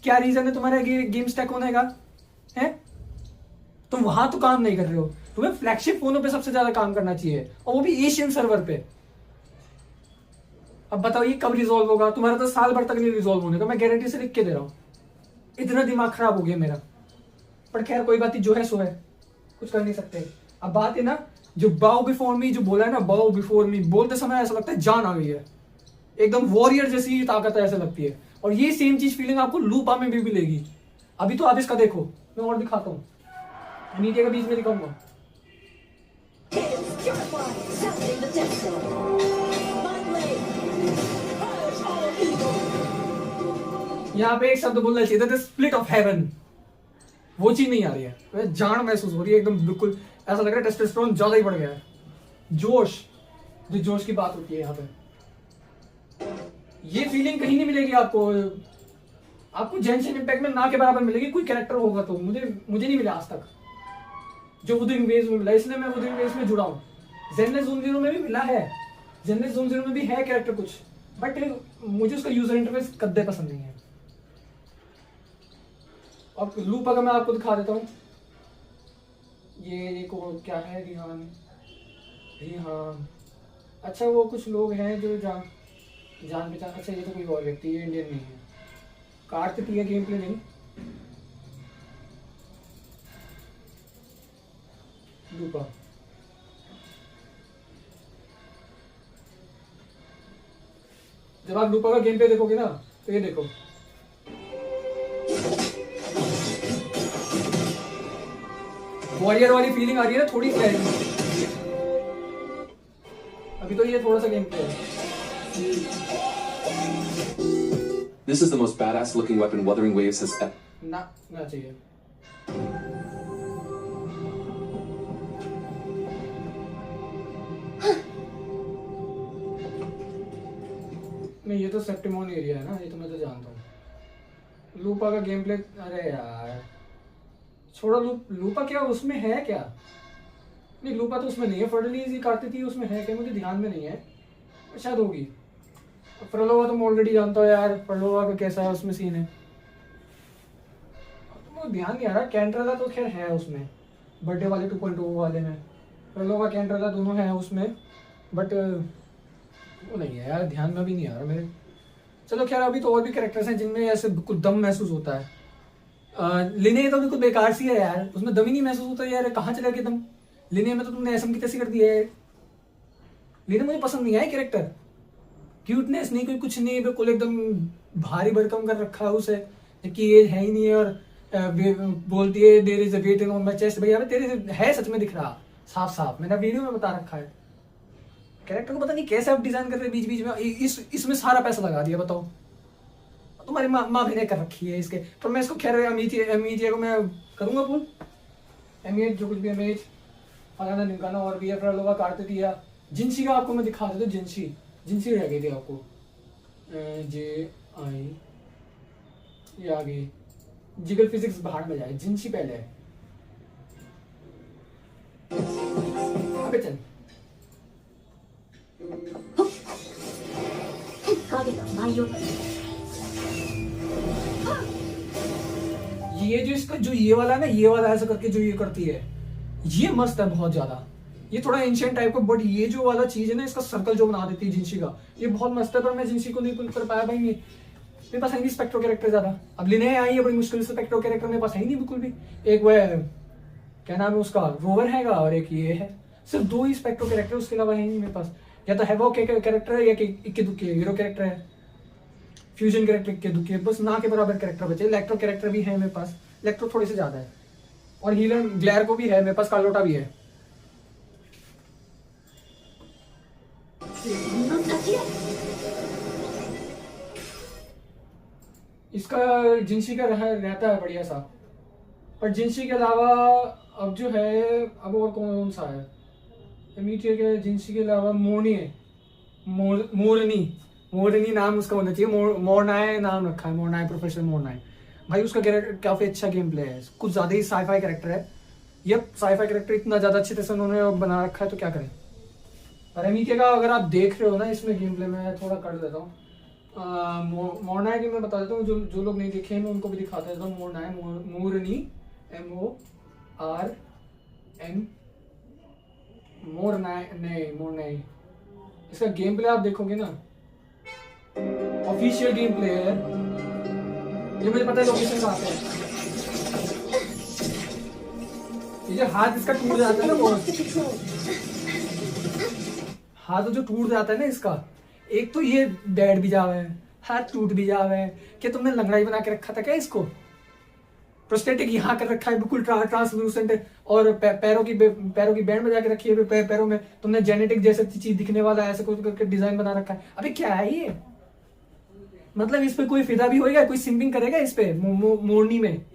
क्या रीजन है तुम्हारे गेम स्टक होने का है? तुम वहां तो काम नहीं कर रहे हो, तुम्हें फ्लैगशिप फोनों पे सबसे ज्यादा काम करना चाहिए, और वो भी एशियन सर्वर पे। अब बताओ ये कब रिजॉल्व होगा? तुम्हारा तो साल भर तक नहीं रिजॉल्व होने का, मैं गारंटी से लिख के दे रहा हूँ। इतना दिमाग खराब हो गया मेरा, पर खैर कोई बात नहीं, जो है सो है, कुछ कर नहीं सकते। अब बात है ना, जो बाउ बिफोर मी जो बोला है ना, बाउ बिफोर मी बोलते समय ऐसा लगता है जान आ गई है, एकदम वॉरियर जैसी ताकत है ऐसा लगती है। और ये सेम चीज फीलिंग आपको लूपा में भी मिलेगी। अभी तो आप इसका देखो, मैं और दिखाता हूँ, नीचे के बीच में दिखाऊंगा। यहाँ पे एक शब्द बोलना चाहिए था, स्प्लिट ऑफ हेवन, वो चीज नहीं आ रही है, जान महसूस हो रही है एकदम, बिल्कुल ऐसा लग रहा है टेस्टोस्टेरोन ज्यादा ही बढ़ गया है। जोश, जो जोश की बात होती है यहाँ पे, ये फीलिंग कहीं नहीं मिलेगी आपको। आपको जेंशिन इंपैक्ट में ना के बराबर मिलेगी, कोई कैरेक्टर होगा तो। मुझे नहीं मिला आज तक जो वुदिंग वेज में मिला, इसलिए मैं वुदिंग वेज में जुड़ा हूँ। ज़ेनिथ ज़ूम ज़ीरो में भी मिला है, ज़ेनिथ ज़ूम ज़ीरो में भी है कैरेक्टर कुछ, बट मुझे उसका यूजर इंटरफेस कद्दे पसंद नहीं है। अब लूपा का मैं आपको दिखा देता हूँ। ये को क्या है, रिहान, अच्छा वो कुछ लोग हैं जो जान पहचान, अच्छा ये तो कोई और व्यक्ति है, इंडियन नहीं है। कार्ड है गेम प्ले नहीं, लूपा। जब आप लूपा का गेम प्ले देखोगे ना, तो ये देखो, वॉरियर वाली फीलिंग आ रही है ना थोड़ी क्लैरिटी। अभी तो ये थोड़ा सा गेम प्ले है। This is the most badass looking weapon Wuthering Waves has ever. ना चाहिए। नहीं, ये तो सेप्टिमोन एरिया है ना, ये तो मैं तो जानता हूँ। लूपा का गेम प्ले, अरे यार छोड़ो, लूपा क्या उसमें है क्या? नहीं, लूपा तो उसमें नहीं है, फर्डलीज ही काटती थी, उसमें है क्या मुझे ध्यान में नहीं है, शायद होगी। फ्रलोवा तो मैं ऑलरेडी जानता हूँ यार, फ्रलोवा का कैसा है उसमें सीन है, तो ध्यान नहीं आ रहा। कैंट्रेला तो खैर है उसमें, बर्थडे वाले 2.0 वाले में फ्रलोवा कैंट्रेला दोनों है उसमें, बट वो नहीं है यार, ध्यान में भी नहीं आ रहा मेरे। चलो खैर, अभी तो और भी कैरेक्टर्स हैं जिनमें ऐसे बिल्कुल दम महसूस होता है। लिने तो बिल्कुल बेकार सी है यार, उसमें दम ही नहीं महसूस होता यार, कहाँ चला गया दम? लिने में तो तुमने ऐसा की तैसी कर दिया है। लिने मुझे पसंद नहीं आया कैरेक्टर, क्यूटनेस नहीं, कोई कुछ नहीं, बिल्कुल एकदम भारी भरकम कर रखा है उसे, कि एज है ही नहीं है, और बोलती है there is a weight in on my chest. भैया तेरे है सच में दिख रहा साफ साफ, मैंने वीडियो में बता रखा है। कैरेक्टर को पता नहीं कैसे आप डिजाइन कर रहे हैं बीच बीच में, इसमें सारा पैसा लगा दिया, बताओ। तुम्हारी माँ भी ने कर रखी है इसके, पर मैं इसको खैर अमीतिया को मैं करूंगा पुल, एमिएट जो कुछ भी एमिएट फलाना निकालना, और भी फ्रलोवा काटते दिया। जिनसी का आपको मैं दिखा देता हूँ, जिनसी रह गई थी आपको, जे आई ये आ गई, जिगल फिजिक्स बाहर में जाए, जिनसी पहले है। अबे चल, ये जो इसका जो ये वाला है ना, ये वाला ऐसा करके जो ये करती है, ये मस्त है बहुत ज्यादा। ये थोड़ा एंशिएंट टाइप का, बट ये जो वाला चीज है ना, इसका सर्कल जो बना देती है जिंसी का, ये बहुत मस्त है। पर मैं जिंसी को नहीं कर पाया भाई, मेरे पास है नहीं स्पेक्ट्रो कैरेक्टर ज्यादा। अब लिने आई है बड़ी मुश्किल से, स्पेक्ट्रो कैरेक्टर मेरे पास है ही नहीं बिल्कुल भी। एक वो है, क्या नाम है उसका, रोवर हैगा, और एक ये है, सिर्फ 2 ही स्पेक्ट्रो कैरेक्टर, उसके अलावा है नहीं मेरे पास। या तो हैवॉक कैरेक्टर है, या इक्के दुक्के हीरो कैरेक्टर है, फ्यूजन कैरेक्टर इक्के दुक्के, बस ना के बराबर कैरेक्टर बचे। इलेक्ट्रो कैरेक्टर भी है मेरे पास, इलेक्ट्रो थोड़े से ज्यादा है, और हीलर ग्लैर को भी है मेरे पास, कार्लोटा भी है। इसका जिंसी का रहता है बढ़िया सा, पर जिंसी के अलावा अब जो है, अब और कौन सा है मीटियर के जिंसी के अलावा? मोरनी है, मोरनी नाम उसका होना चाहिए, मोरनाए नाम रखा है, मोरनाए, प्रोफेसर मोरनाए। भाई उसका कैरेक्टर काफी अच्छा गेम प्ले है, कुछ ज्यादा ही साईफाई कैरेक्टर है, ये साईफाई कैरेक्टर इतना ज़्यादा अच्छे से उन्होंने बना रखा है तो क्या करें। रेमिके का अगर आप देख रहे हो ना इसमें गेम प्ले में थोड़ा कर देता हूँ। मोरना की मैं बता देता हूँ, जो लोग नहीं देखे मैं उनको भी दिखाता देता हूँ। मोरना मोरनी MORN मोरना। इसका गेम प्ले आप देखोगे ना, ऑफिशियल गेम प्ले है ये, मुझे पता है लोकेशन कहाँ पे है। ये जो हाथ इसका टूट जाता है ना, वो हाथ जो टूट जाता है ना इसका, एक तो ये बैठ भी जावा है, हाथ टूट भी जावा है। क्या तुमने लंगड़ाई बना के रखा था क्या इसको? प्रोस्थेटिक यहाँ कर रखा है बिल्कुल ट्रांसलूसेंट है, और पैरों की बैंड बजा के रखी है पैरों में। तुमने जेनेटिक जैसे चीज दिखने वाला ऐसे कुछ करके डिजाइन बना रखा है। अबे क्या है ये? मतलब इस पे कोई फिदा भी होएगा, कोई सिंपिंग करेगा इस पे मोरनी में?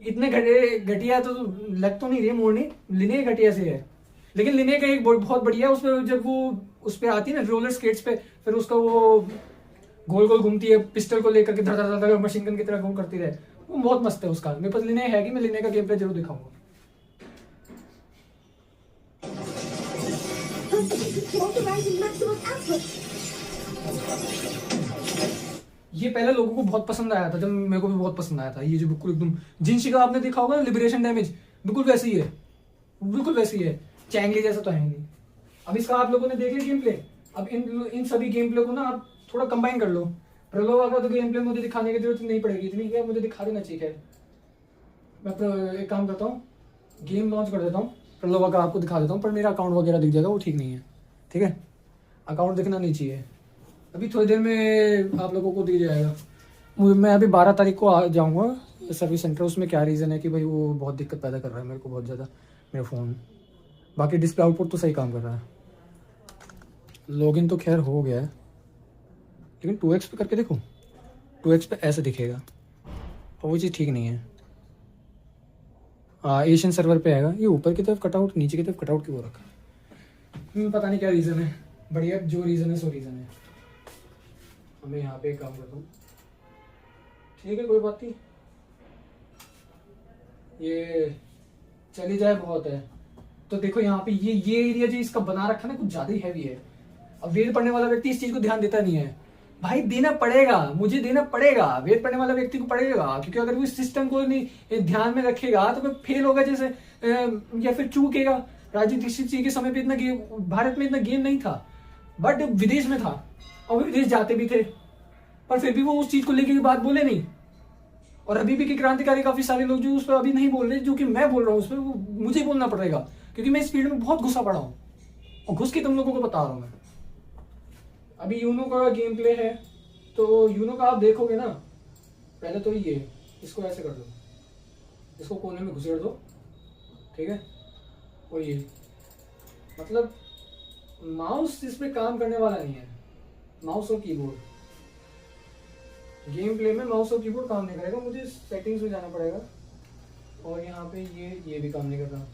इतने घटिया तो लग तो नहीं रही मोरनी, लिने घटिया से है। लेकिन लिने का एक बहुत बढ़िया, उसमें जब वो उस पे आती है ना रोलर स्केट्स पे, फिर उसका वो गोल गोल घूमती है पिस्टल को लेकर के, धड़ धड़ धड़ मशीन गन की तरह घूम करती रहे, वो बहुत मस्त है उसका। मेरे पास लिने है कि मैं लिने का गेम प्ले जरूर दिखाऊंगा। Authorizing maximum output. ये पहले लोगों को बहुत पसंद आया था, जब मेरे को भी बहुत पसंद आया था। ये जो बिल्कुल एकदम जिनशी का आपने देखा होगा ना, लिबरेशन डैमेज, बिल्कुल वैसी है, बिल्कुल वैसी है। चैंगली जैसा तो है नहीं। अब इसका आप लोगों ने देख लिया गेम प्ले। अब इन सभी गेम प्ले को ना आप थोड़ा कंबाइन कर लो। प्रलोभा का तो गेम प्ले मुझे दिखाने की जरूरत नहीं पड़ेगी इतनी, क्या मुझे दिखा देना चाहिए। मैं एक काम करता हूँ, गेम लॉन्च कर देता हूँ, प्रलोभा का आपको दिखा देता हूँ, पर मेरा अकाउंट वगैरह दिख जाएगा, वो ठीक नहीं है। ठीक है, अकाउंट दिखना नहीं चाहिए। अभी थोड़ी देर में आप लोगों को दिख जाएगा। मैं अभी 12 तारीख को आ जाऊँगा सर्विस सेंटर। उसमें क्या रीज़न है कि भाई वो बहुत दिक्कत पैदा कर रहा है मेरे को बहुत ज़्यादा, मेरा फ़ोन। बाकी डिस्प्ले आउटपुट तो सही काम कर रहा है। लॉगिन तो खैर हो गया है, लेकिन 2x पे करके देखो, 2x पे ऐसे दिखेगा और वो चीज़ ठीक नहीं है। एशियन सर्वर पे आएगा। ये ऊपर की तरफ कटआउट, नीचे की तरफ कटआउट क्यों रखा? पता नहीं क्या रीज़न है। बढ़िया, जो रीज़न है सो रीज़न है। मैं यहाँ पे काम करता हूँ, ठीक है, कोई बात नहीं। ये चली जाए बहुत है। तो देखो यहाँ पे ये एरिया जो इसका बना रखा है ना, कुछ ज़्यादा ही हैवी है। अब वेद पढ़ने वाला व्यक्ति इस चीज़ को ध्यान देता नहीं है। भाई देना पड़ेगा, मुझे देना पड़ेगा। वेद पढ़ने वाला व्यक्ति को पड़ेगा, क्योंकि अगर वो इस सिस्टम को नहीं ध्यान में रखेगा तो फिर फेल होगा जैसे, या फिर चूकेगा। राजीव दीक्षित जी के समय पे इतना गेम, भारत में इतना गेम नहीं था, बट विदेश में था और विदेश जाते भी थे, पर फिर भी वो उस चीज को लेके बात बोले नहीं। और अभी भी के क्रांतिकारी काफी सारे लोग जो उस पर अभी नहीं बोल रहे, जो कि मैं बोल रहा हूँ उस पर, वो मुझे बोलना पड़ेगा, क्योंकि मैं इस फील्ड में बहुत घुसा पड़ा हूँ और घुस के तुम लोगों को बता रहा हूँ मैं। अभी यूनो का गेम प्ले है, तो यूनो का आप देखोगे ना, पहले तो ये इसको ऐसे कर दो, इसको कोने में घुसेड़ दो, ठीक है। और ये मतलब माउस इस पे काम करने वाला नहीं है, माउस और कीबोर्ड। गेम प्ले में माउस और कीबोर्ड काम नहीं करेगा, मुझे सेटिंग्स में जाना पड़ेगा। और यहाँ पे ये भी काम नहीं कर रहा,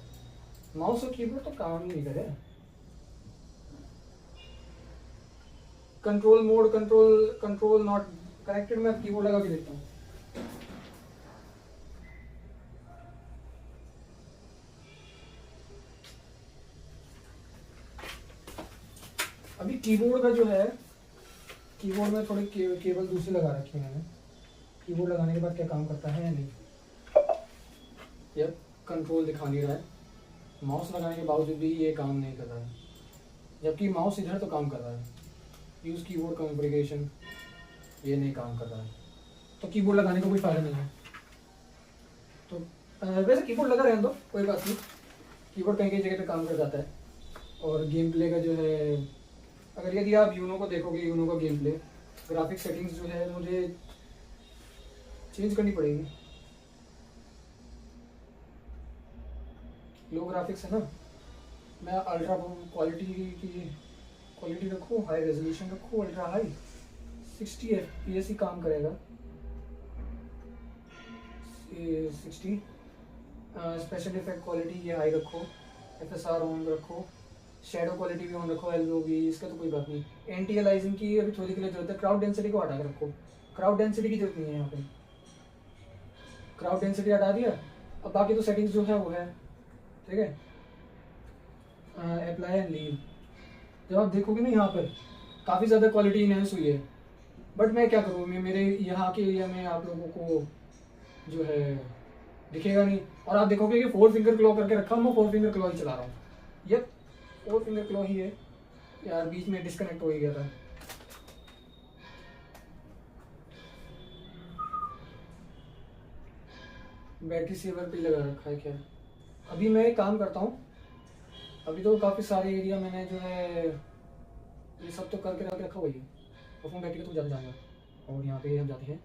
माउस और कीबोर्ड तो काम ही नहीं करे। Control mode, control not connected. मैं कीबोर्ड लगा के देखता हूँ। अभी कीबोर्ड का जो है, कीबोर्ड में थोड़ी केबल दूसरी लगा रखी है मैंने। कीबोर्ड लगाने के बाद क्या काम करता है या नहीं, यह कंट्रोल दिखा नहीं रहा है। माउस लगाने के बावजूद भी ये काम नहीं कर रहा है, जबकि माउस इधर तो काम कर रहा है। यूज़ कीबोर्ड कॉन्फ़िगरेशन, ये नहीं काम कर रहा है, तो कीबोर्ड लगाने का कोई फ़ायदा नहीं है। तो वैसे कीबोर्ड लगा रहने दो, कोई बात नहीं। कीबोर्ड कहीं कहीं जगह पे काम कर जाता है। और गेम प्ले का जो है, अगर यदि आप यूनो को देखोगे, यूनो का गेम प्ले ग्राफिक सेटिंग्स जो है मुझे चेंज करनी पड़ेगी। लो ग्राफिक्स है ना, मैं अल्ट्रा क्वालिटी रखूँ, हाई रेजोल्यूशन रखूँ, अल्ट्रा हाई 60 FPS ही काम करेगा। 60 स्पेशल इफेक्ट क्वालिटी ये हाई रखो, FSR ऑन रखो, शेडो क्वालिटी भी ऑन रखो, LOB, इसका तो कोई बात नहीं। एंटी अलाइजिंग की अभी थोड़ी के लिए जरूरत है। क्राउड डेंसिटी को हटा के रखो, क्राउड डेंसिटी की जरूरत नहीं है यहाँ पे। क्राउड डेंसिटी हटा दिया। अब बाकी तो सेटिंग्स जो है वो है, ठीक है। अप्लाई एंड लीव, जब आप देखोगे ना यहाँ पर काफ़ी ज़्यादा क्वालिटी इनहेंस हुई है, बट मैं क्या करूँ, मैं मेरे यहाँ के एरिया में आप लोगों को जो है दिखेगा नहीं, और आप देखोगे कि 4 फिंगर क्लॉ करके रखा हूँ, मैं 4 फिंगर क्लॉ ही चला रहा हूँ। ये 4 फिंगर क्लॉ ही है यार, बीच में डिस्कनेक्ट हो ही गया था। बैटरी सेवर पे लगा रखा है क्या? अभी मैं एक काम करता हूँ, अभी तो काफ़ी सारे एरिया मैंने जो है ये सब तो करके रखा हुआ ही है, परफॉर्म बैटरी का तो ज़्यादा जाएगा। और यहाँ पे हम जाते हैं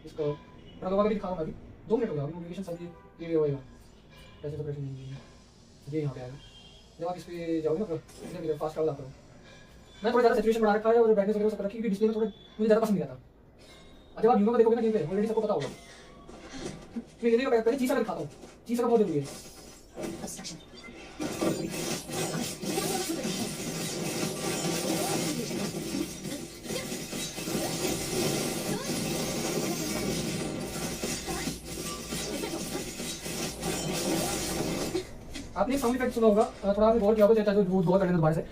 इसको प्रोलोवा का भी दिखाऊंगा, अभी 2 मिनट हो गया, अभी नोटिफिकेशन सब ये होएगा, ऐसे तो प्रश्न नहीं है, ये यहाँ पे आएगा। जब आप इस पर जाओगे ना, इधर फास्ट ट्रैवल आप करो। मैं थोड़ा ज़्यादा सेचुरेशन बढ़ा रखा है और ब्राइटनेस वगैरह सब रखी, क्योंकि डिस्प्ले में थोड़ा मुझे ज़्यादा पसंद नहीं आता। और जब आप यूनो में देखोगे ना गेम पे, ऑलरेडी सबको पता होगा। मैं ये पहले चीज़ दिखाता हूँ, चीज़ का बहुत जरूरी है। आपने साउंड इफेक्ट सुना होगा, थोड़ा आपने गौर किया होगा, चाहे जो गौर करने दोबारा से,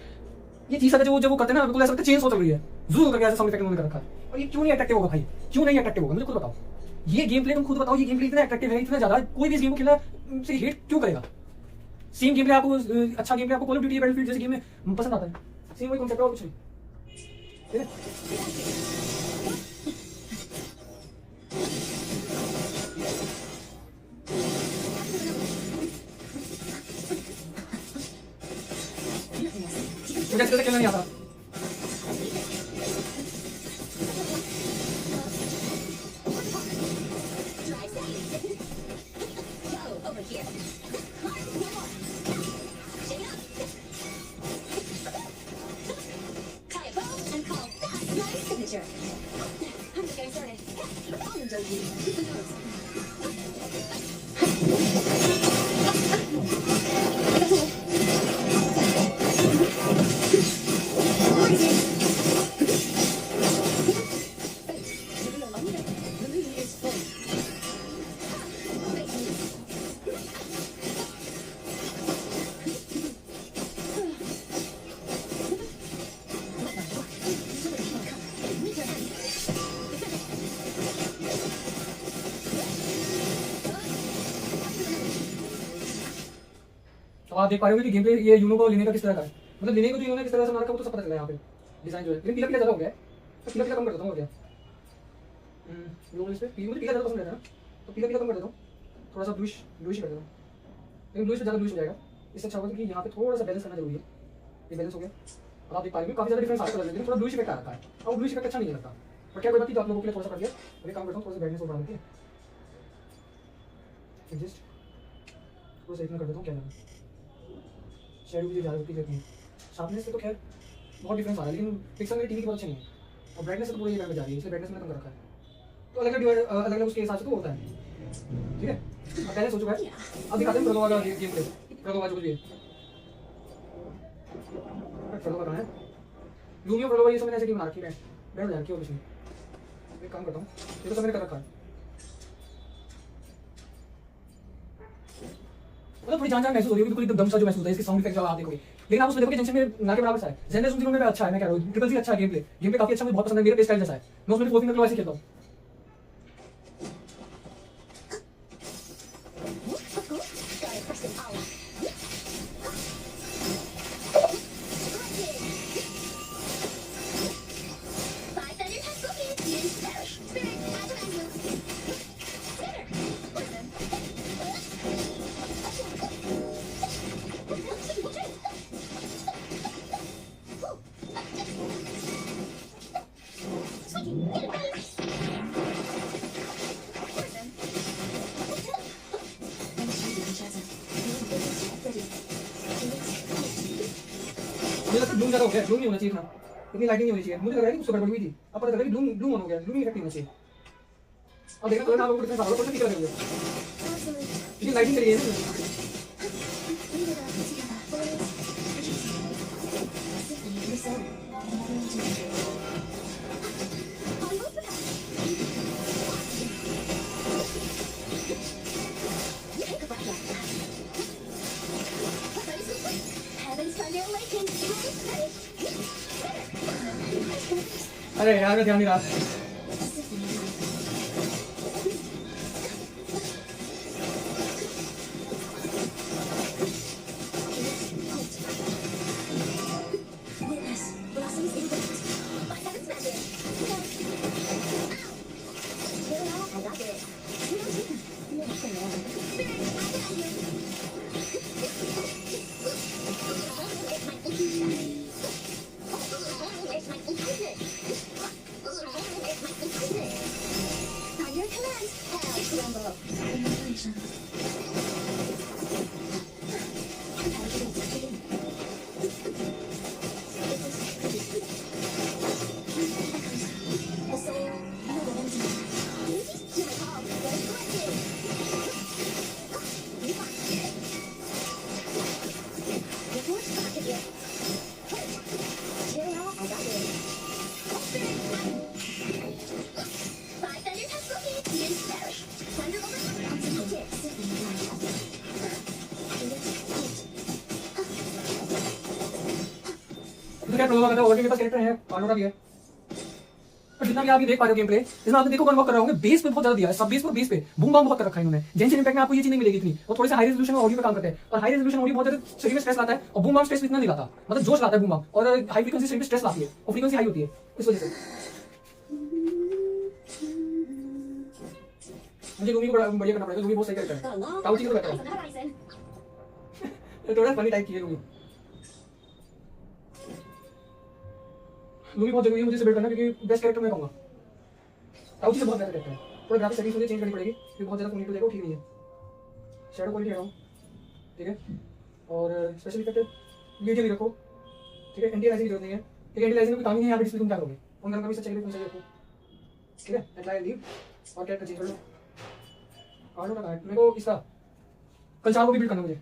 ये चीज़ अगर जो जब वो करते हैं ना, बिल्कुल ऐसा लगता है चेन सो चल रही है, जूम करके ऐसा साउंड इफेक्ट उन्होंने कर रखा है। और ये क्यों नहीं अट्रैक्टिव होगा भाई, क्यों नहीं अट्रैक्टिव होगा, मुझे खुद बताओ। ये गेम प्ले तुम खुद बताओ, ये गेम प्ले इतना अट्रैक्टिव है, इतना ज़्यादा, कोई भी इस गेम को खेलना से हेट क्यों करेगा? सेम गेम प्ले आपको, अच्छा गेम प्ले आपको कॉल ऑफ ड्यूटी बैटलफील्ड जैसे गेम में पसंद आता है, सेम वही कॉन्सेप्ट है और कुछ नहीं, ठीक है। मुझे अच्छे से खेलना नहीं आता। तो आप देख पा रहे हो कि गेम प्ले ये यूनो को लेने का किस तरह का है, मतलब लेने को तो यूनो ने किस तरह से बना रखा है वो तो सब पता चला है यहाँ पे। डिजाइन जो है, लेकिन पीला पीला ज़्यादा हो गया है, तो पीला पीला कम कर देता हूँ। और क्या इस पे मुझे पीला ज़्यादा पसंद रहता है ना, तो पीला पीला कम कर देता हूँ, थोड़ा सा ब्लूइश ब्लूइश कर देता हूँ, लेकिन ब्लूइश से ज़्यादा ब्लूइश हो जाएगा। इससे अच्छा होगा कि यहाँ पे थोड़ा सा बैलेंस करना जरूरी है। ये बैलेंस हो गया, और आप देख पा रहे हो काफ़ी ज़्यादा डिफरेंस आता है, लेकिन थोड़ा ब्लूइश इफेक्ट आ रखा है, और ब्लूइश इफेक्ट अच्छा नहीं लगता, बट क्या कोई बात नहीं, तो आप लोगों के लिए थोड़ा सा कर दिया। अभी काम करता हूँ, थोड़ा सा ब्राइटनेस और बढ़ा देते हैं, एडजस्ट थोड़ा सा इतना कर देता हूँ, क्या है शेडो भी ज़्यादा होती रहती है। शार्पनेस से तो खैर बहुत डिफरेंस आ रहा है, लेकिन पिक्सल मेरी टीवी की बहुत अच्छी नहीं है, और ब्राइटनेस से तो पूरी में जा रही है, इसलिए ब्राइटनेस मैंने कम रखा है। तो अलग अलग उसके हिसाब से तो होता है, ठीक है। अब पहले सोच चुका है, अब दिखाते हैं प्रोलोवा का गेम प्ले। प्रोलोवा जो भी है, प्रोलोवा कहाँ है, लूमियो प्रोलोवा, ये सब मैंने ऐसे गेम बना रखी है, बैठ जा रखी है, और कुछ नहीं। एक काम करता हूँ, ये तो सब मैंने कर रखा है, मतलब थोड़ी जान महसूस हो रही है, बिल्कुल एकदम दम सा जो महसूस होता है इसके साउंड इफेक्ट जब आप देखोगे। लेकिन आप उसको देखोगे जंक्शन में ना के बराबर सा है, जेंडर सुन में अच्छा है, मैं कह रहा हूँ ट्रिपल सी अच्छा है, गेम प्ले काफी अच्छा, मुझे बहुत पसंद है, मेरे प्ले स्टाइल जैसा है, मैं उसमें 4 फिंगर क्लॉ ऐसे खेलता हूँ। मुझे लगता है ब्लूम ज़्यादा हो गया, ब्लूम नहीं होना चाहिए था, इतनी लाइटिंग नहीं होनी चाहिए, मुझे लग रहा है कि उससे गड़बड़ी हुई थी, अब पता चला कि ब्लूम ऑन हो गया, ब्लूम इफेक्ट नहीं होना चाहिए। अब देखना कलर आप लोगों को कितना सारा ठीक लगेगा, लेकिन लाइटिंग करिए ना। अरे यार मैं ध्यान नहीं रहा। Witness. Blossoms in wind. My heaven's magic. Cheerio, I got it. On your command, hell tremble. The soul, the divinity. To my call, there's blessing. The force pocket you. Cheerio, I got it. Five thunder touch broken, units perish. Thunder over, concentrate. तो क्या programme करता है, और भी मेरे पास character है, पानो का भी है। और जितना भी आप ये देख पा रहे हो गेम प्ले, इसमें आपने देखो कन्वर्ट कर रहा हूँ बेस पे बहुत ज्यादा दिया है, सब बेस पर बेस पे बूम बम बहुत कर रखा है इन्होंने। जेंशिन इंपैक्ट में आपको ये चीज नहीं मिलेगी इतनी, और थोड़े से हाई रेजोल्यूशन में ऑडियो पे काम करते हैं, और हाई रेजोल्यूशन ऑडियो बहुत ज्यादा शरीर में स्ट्रेस लाता है, और बूम बम स्ट्रेस इतना नहीं लाता, मतलब जोश लाता है बूम बम, और हाई फ्रीक्वेंसी शरीर में स्ट्रेस लाती है, और फ्रीक्वेंसी हाई होती है इस वजह से। मुझे लूमी को बड़ा बढ़िया करना पड़ेगा, लूमी बहुत सही कैरेक्टर है, ताउची को बेहतर है, Horizon. थोड़ा फनी टाइप की है लूमी। लूमी बहुत जरूरी है मुझे इसे बिल्ड करना, क्योंकि बेस्ट कैरेक्टर मैं कहूंगा। ताउची से बहुत बेहतर कैरेक्टर है, थोड़ा ग्राफिक्स सेटिंग्स मुझे चेंज करनी पड़ेगी क्योंकि बहुत ज्यादा यूनिट हो जाएगा, वो ठीक नहीं है। शैडो क्वालिटी हटाऊं, ठीक है, और स्पेशल इफेक्ट मीडियम ही रखो, ठीक है। एंटी अलाइजिंग की जरूरत नहीं है, ठीक है, एंटी अलाइजिंग में काम ही नहीं है, यहाँ पे डिस्प्ले तुम क्या करोगे, उन का भी सच्चाई चाहिए रखो, ठीक है। अप्लाई लीव और कैरेक्टर चेंज कर लो। कार्डो का कार्ड मेरे को इसका कल्चार को भी बिल्ड करना मुझे।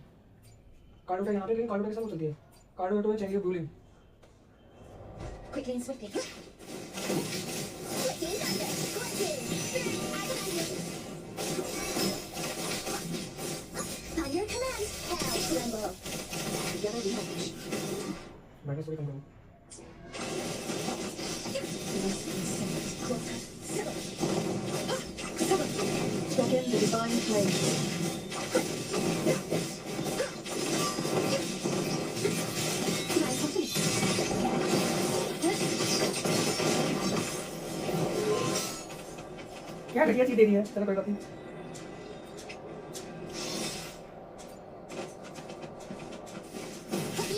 कार्डो का यहाँ पे, लेकिन कार्डो के साथ वो चलती है, कार्डो तो चाहिए blue link. Quickly and swiftly. Quickly and thunder. Quickly. On your command, hell tremble. Together we have vision. Brightness थोड़ी कम करो। Token the divine flame. My company. क्या घटिया चीज दे रही है, चलो कोई बात नहीं।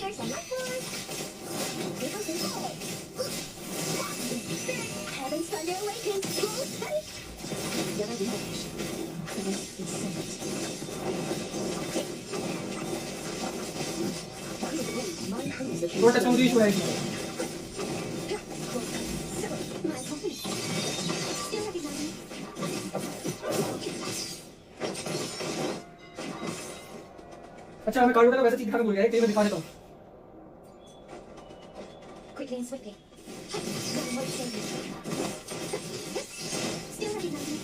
Here's the light force. Here comes the soul. Heaven's thunder awakens. Together we have vision. Christ is sent. My house is थोड़ा टच में मुझे इशू है। my company. Still recognizing. अच्छा मैं कार्डो का वैसे चीज दिखाना भूल गया, कहीं मैं दिखा देता हूँ। Quickly and swiftly. One more thing. Still recognizing.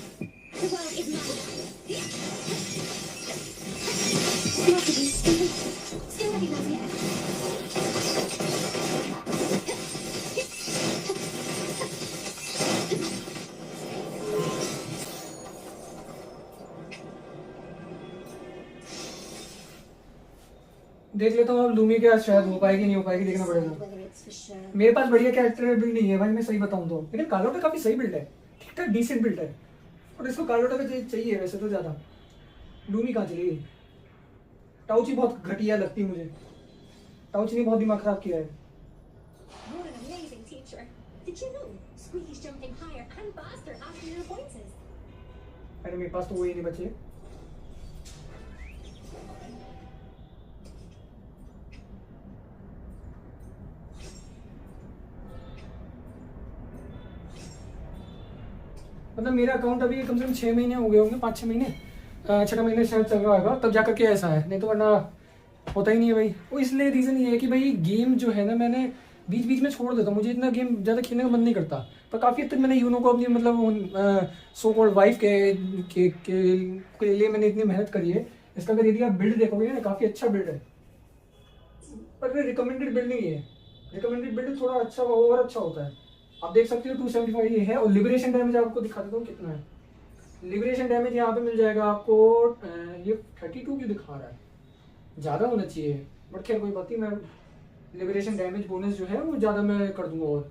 The world is mine. Not to be still. Still recognizing. देख लेता हूँ अब लूमी के आज शायद हो पाएगी नहीं हो पाएगी, देखना पड़ेगा। Whether it's for sure. मेरे पास बढ़िया कैरेक्टर बिल्ड नहीं है भाई, मैं सही बताऊँ तो, लेकिन कार्लोटा काफी सही बिल्ड है, ठीक ठाक डिसेंट बिल्ड है, और इसको कार्लोटा का चाहिए वैसे तो ज्यादा। लूमी कहाँ चली गई? टाउची बहुत घटिया लगती है मुझे, टाउची ने बहुत दिमाग खराब किया है। What an amazing teacher. Did you know? Squeaky's jumping higher and faster after your appointments. अरे मेरे पास तो वही नहीं बचे। मतलब मेरा अकाउंट अभी कम से कम 6 महीने हो गए होंगे, 5-6 महीने, 6 महीने शायद चल रहा होगा, तब जा करके ऐसा है, नहीं तो वरना होता ही नहीं है भाई। वो इसलिए रीज़न ये है कि भाई गेम जो है ना, मैंने बीच बीच में छोड़ देता हूँ, मुझे इतना गेम ज़्यादा खेलने का मन नहीं करता। पर काफ़ी हद तक मैंने यूनो को अपनी मतलब सो कॉल्ड वाइफ के लिए मैंने इतनी मेहनत करी है। इसका अगर यदि आप बिल्ड देखोगे ना, काफ़ी अच्छा बिल्ड है, पर रिकमेंडेड बिल्ड नहीं है। रिकमेंडेड बिल्ड थोड़ा अच्छा और अच्छा होता है, आप देख सकते हो 275 ये है। और लिबरेशन डैमेज आपको दिखा देता हूँ कितना है। लिबरेशन डैमेज यहाँ पे मिल जाएगा आपको ये 32 क्यों दिखा रहा है, ज़्यादा होना चाहिए, बट खैर कोई बात नहीं, मैं लिबरेशन डैमेज बोनस जो है वो ज़्यादा मैं कर दूंगा। और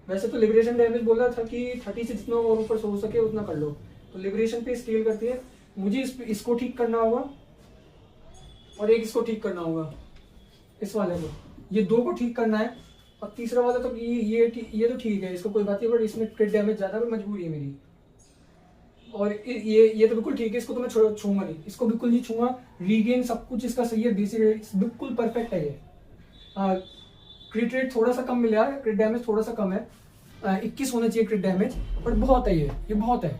वैसे तो लिबरेशन डैमेज बोल रहा था कि 30 से जितना और ऊपर हो सके उतना कर लो, तो लिबरेशन पे स्केल करती है। मुझे इसको ठीक करना होगा और एक इसको ठीक करना होगा, इस वाले को, ये दो को ठीक करना है। और तीसरा वाला तो ये तो ठीक है, इसको कोई बात नहीं, बट इसमें क्रिट डैमेज ज़्यादा है, मजबूरी है मेरी। और ये तो बिल्कुल ठीक है, इसको तो मैं छूंगा नहीं, इसको बिल्कुल नहीं छूंगा। रीगेन सब कुछ इसका सही है, बेसिक बिल्कुल परफेक्ट है ये। क्रिट रेट थोड़ा सा कम मिला है, क्रिट डैमेज थोड़ा सा कम है, 21 होना चाहिए क्रिट डैमेज, बट बहुत है ये बहुत है।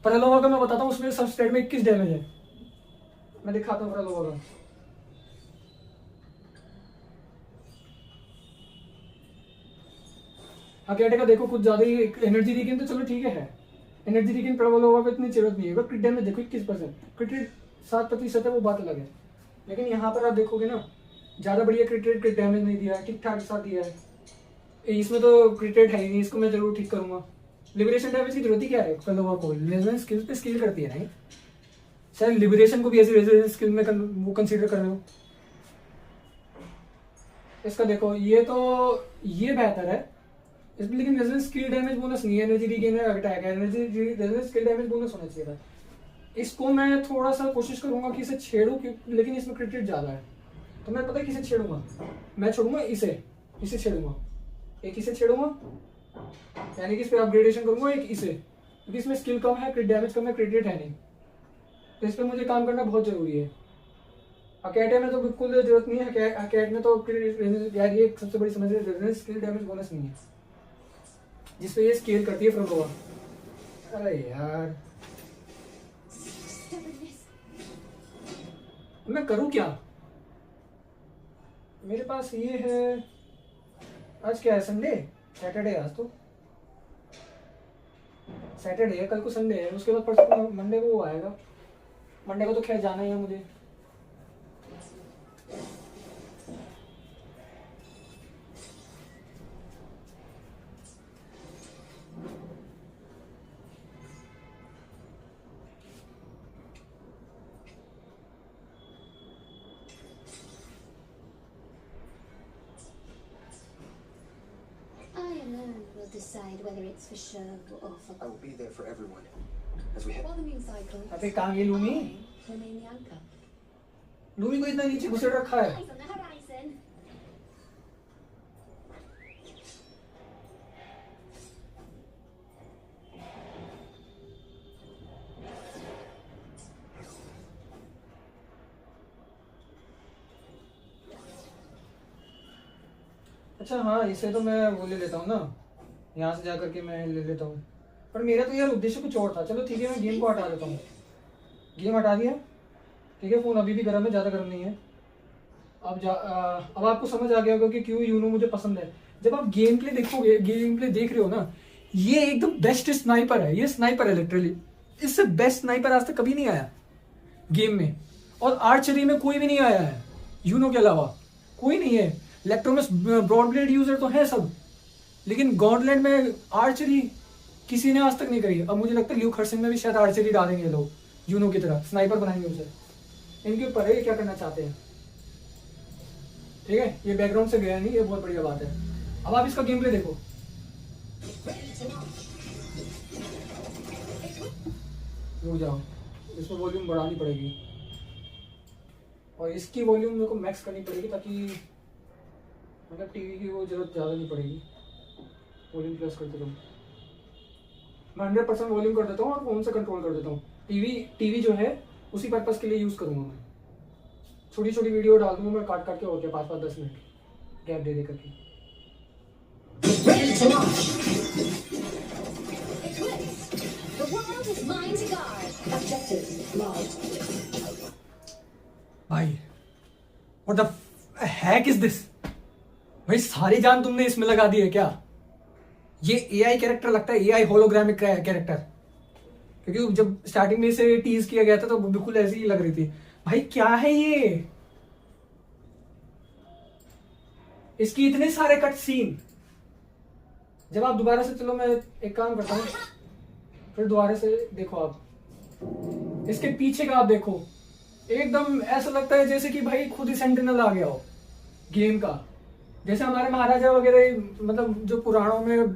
परलोवा का मैं बताता हूँ, उसमें सब स्टेट में 21 डैमेज है। मैं दिखाता हूँ परलोवा का। अकेटे का देखो कुछ ज्यादा ही एनर्जी रीगेन तो चलो ठीक है, एनर्जी रीगेन परलोवा पे इतनी जरूरत नहीं है, बट क्रिट डैमेज देखो 21%, क्रिट रेट 7% है, वो बात अलग है। लेकिन यहाँ पर आप देखोगे ना, ज़्यादा बढ़िया क्रिट रेट, क्रिट डैमेज नहीं दिया है, ठीक ठाक साथ दिया है। इसमें तो क्रिट रेट है ही नहीं, इसको मैं जरूर ठीक करूंगा। लिबरेशन डैमेज की जरूरत ही क्या है परलोवा को, रेजिडेंस स्किल्स पे स्किल करती है नहीं, शायद लिबरेशन को भी ऐसी रेजिडेंस स्किल में वो कंसीडर कर रहे हो। इसका देखो ये बेहतर है इसमें, लेकिन रेजिडेंस स्किल डैमेज बोनस नहीं है, एनर्जी रीगेन है, अटैक है, energy residence skill damage bonus होना चाहिए था। इसको मैं थोड़ा सा कोशिश करूंगा कि इसे छेड़ूं, लेकिन इसमें क्रिट रेट ज़्यादा है, तो मैं पता है किसे छेड़ूंगा, मैं छोड़ूंगा इसे छेड़ूंगा, एक इसे छेड़ूंगा, यानी कि इस पे अपग्रेडेशन करूंगा एक इसे, क्योंकि इसमें स्किल कम है, क्रिट डैमेज कम है, क्रिट रेट है नहीं, तो इस पर मुझे काम करना बहुत जरूरी है। अकेटे में तो बिल्कुल जरूरत नहीं है, अकेट में तो यार ये सबसे बड़ी समस्या है, स्किल डैमेज बोनस नहीं है, जिसपे ये स्केल करती है परलोवा। अरे यार मैं करूं क्या, मेरे पास ये है। आज क्या है, संडे, सैटरडे, आज तो सैटरडे है, कल को संडे है, उसके बाद परसों मंडे को वो आएगा, मंडे को तो खैर जाना ही है मुझे। I alone will decide whether it's for show or for. I will be there for everyone as we head. While the moon cycles, अबे कहाँ गई Lumi, I remain the anchor. Lumi को इतना नीचे घुसेड़ रखा है। Eyes on the horizon. अच्छा हाँ, इसे तो मैं वो ले लेता हूँ ना, यहाँ से जा करके मैं ले लेता हूँ, पर मेरा तो यार उद्देश्य कुछ और था। चलो ठीक है, मैं गेम को हटा देता हूँ, गेम हटा दिया, ठीक है। फ़ोन अभी भी गर्म है, ज़्यादा गर्म नहीं है। अब आपको समझ आ गया होगा कि क्यों यूनो मुझे पसंद है। जब आप गेम प्ले देखोगे, गेम प्ले देख रहे हो ना, ये एकदम बेस्ट स्नाइपर है, ये स्नाइपर है लिटरली, इससे बेस्ट स्नाइपर आज तक कभी नहीं आया गेम में, और आर्चरी में कोई भी नहीं आया है यूनो के अलावा, कोई नहीं है। इलेक्ट्रोमस ब्रॉडब्लेड यूजर तो है सब, लेकिन गॉडलैंड में आर्चरी किसी ने आज तक नहीं करी। अब मुझे लगता है ल्यूक हर्सन में भी शायद आर्चरी डालेंगे लोग, यूनो की तरह स्नाइपर बनाएंगे उसे। इनके ऊपर है क्या करना चाहते हैं, ठीक है। ये बैकग्राउंड से गया नहीं, ये बहुत बढ़िया बात है। अब आप इसका गेम प्ले देखो, रुक जाओ, इसमें वॉल्यूम बढ़ानी पड़ेगी और इसकी वॉल्यूम मेरे को मैक्स करनी पड़ेगी, ताकि मतलब टीवी की वो जरूरत ज़्यादा नहीं पड़ेगी। वॉल्यूम प्लस करते रहूँ, मैं 100% वॉल्यूम कर देता हूँ और फोन से कंट्रोल कर देता हूँ। टीवी जो है उसी पर्पज़ के लिए यूज़ करूँगा मैं। छोटी छोटी वीडियो डाल दूँगा मैं काट के, हो गया 5-10 मिनट गैप दे करके। The world is mine to guard. Objective lost. भाई what the hack is this, भाई सारी जान तुमने इसमें लगा दी है क्या? ये एआई कैरेक्टर लगता है, एआई होलोग्रामिक कैरेक्टर, क्योंकि जब स्टार्टिंग में इसे टीज किया गया था तो बिल्कुल ऐसी ही लग रही थी। भाई क्या है ये, इसकी इतने सारे कट सीन, जब आप दोबारा से, चलो मैं एक काम करता हूँ, फिर दोबारा से देखो आप, इसके पीछे का आप देखो, एकदम ऐसा लगता है जैसे कि भाई खुद ही सेंटिनल आ गया हो गेम का। जैसे हमारे महाराजा वगैरह, मतलब जो पुराणों में,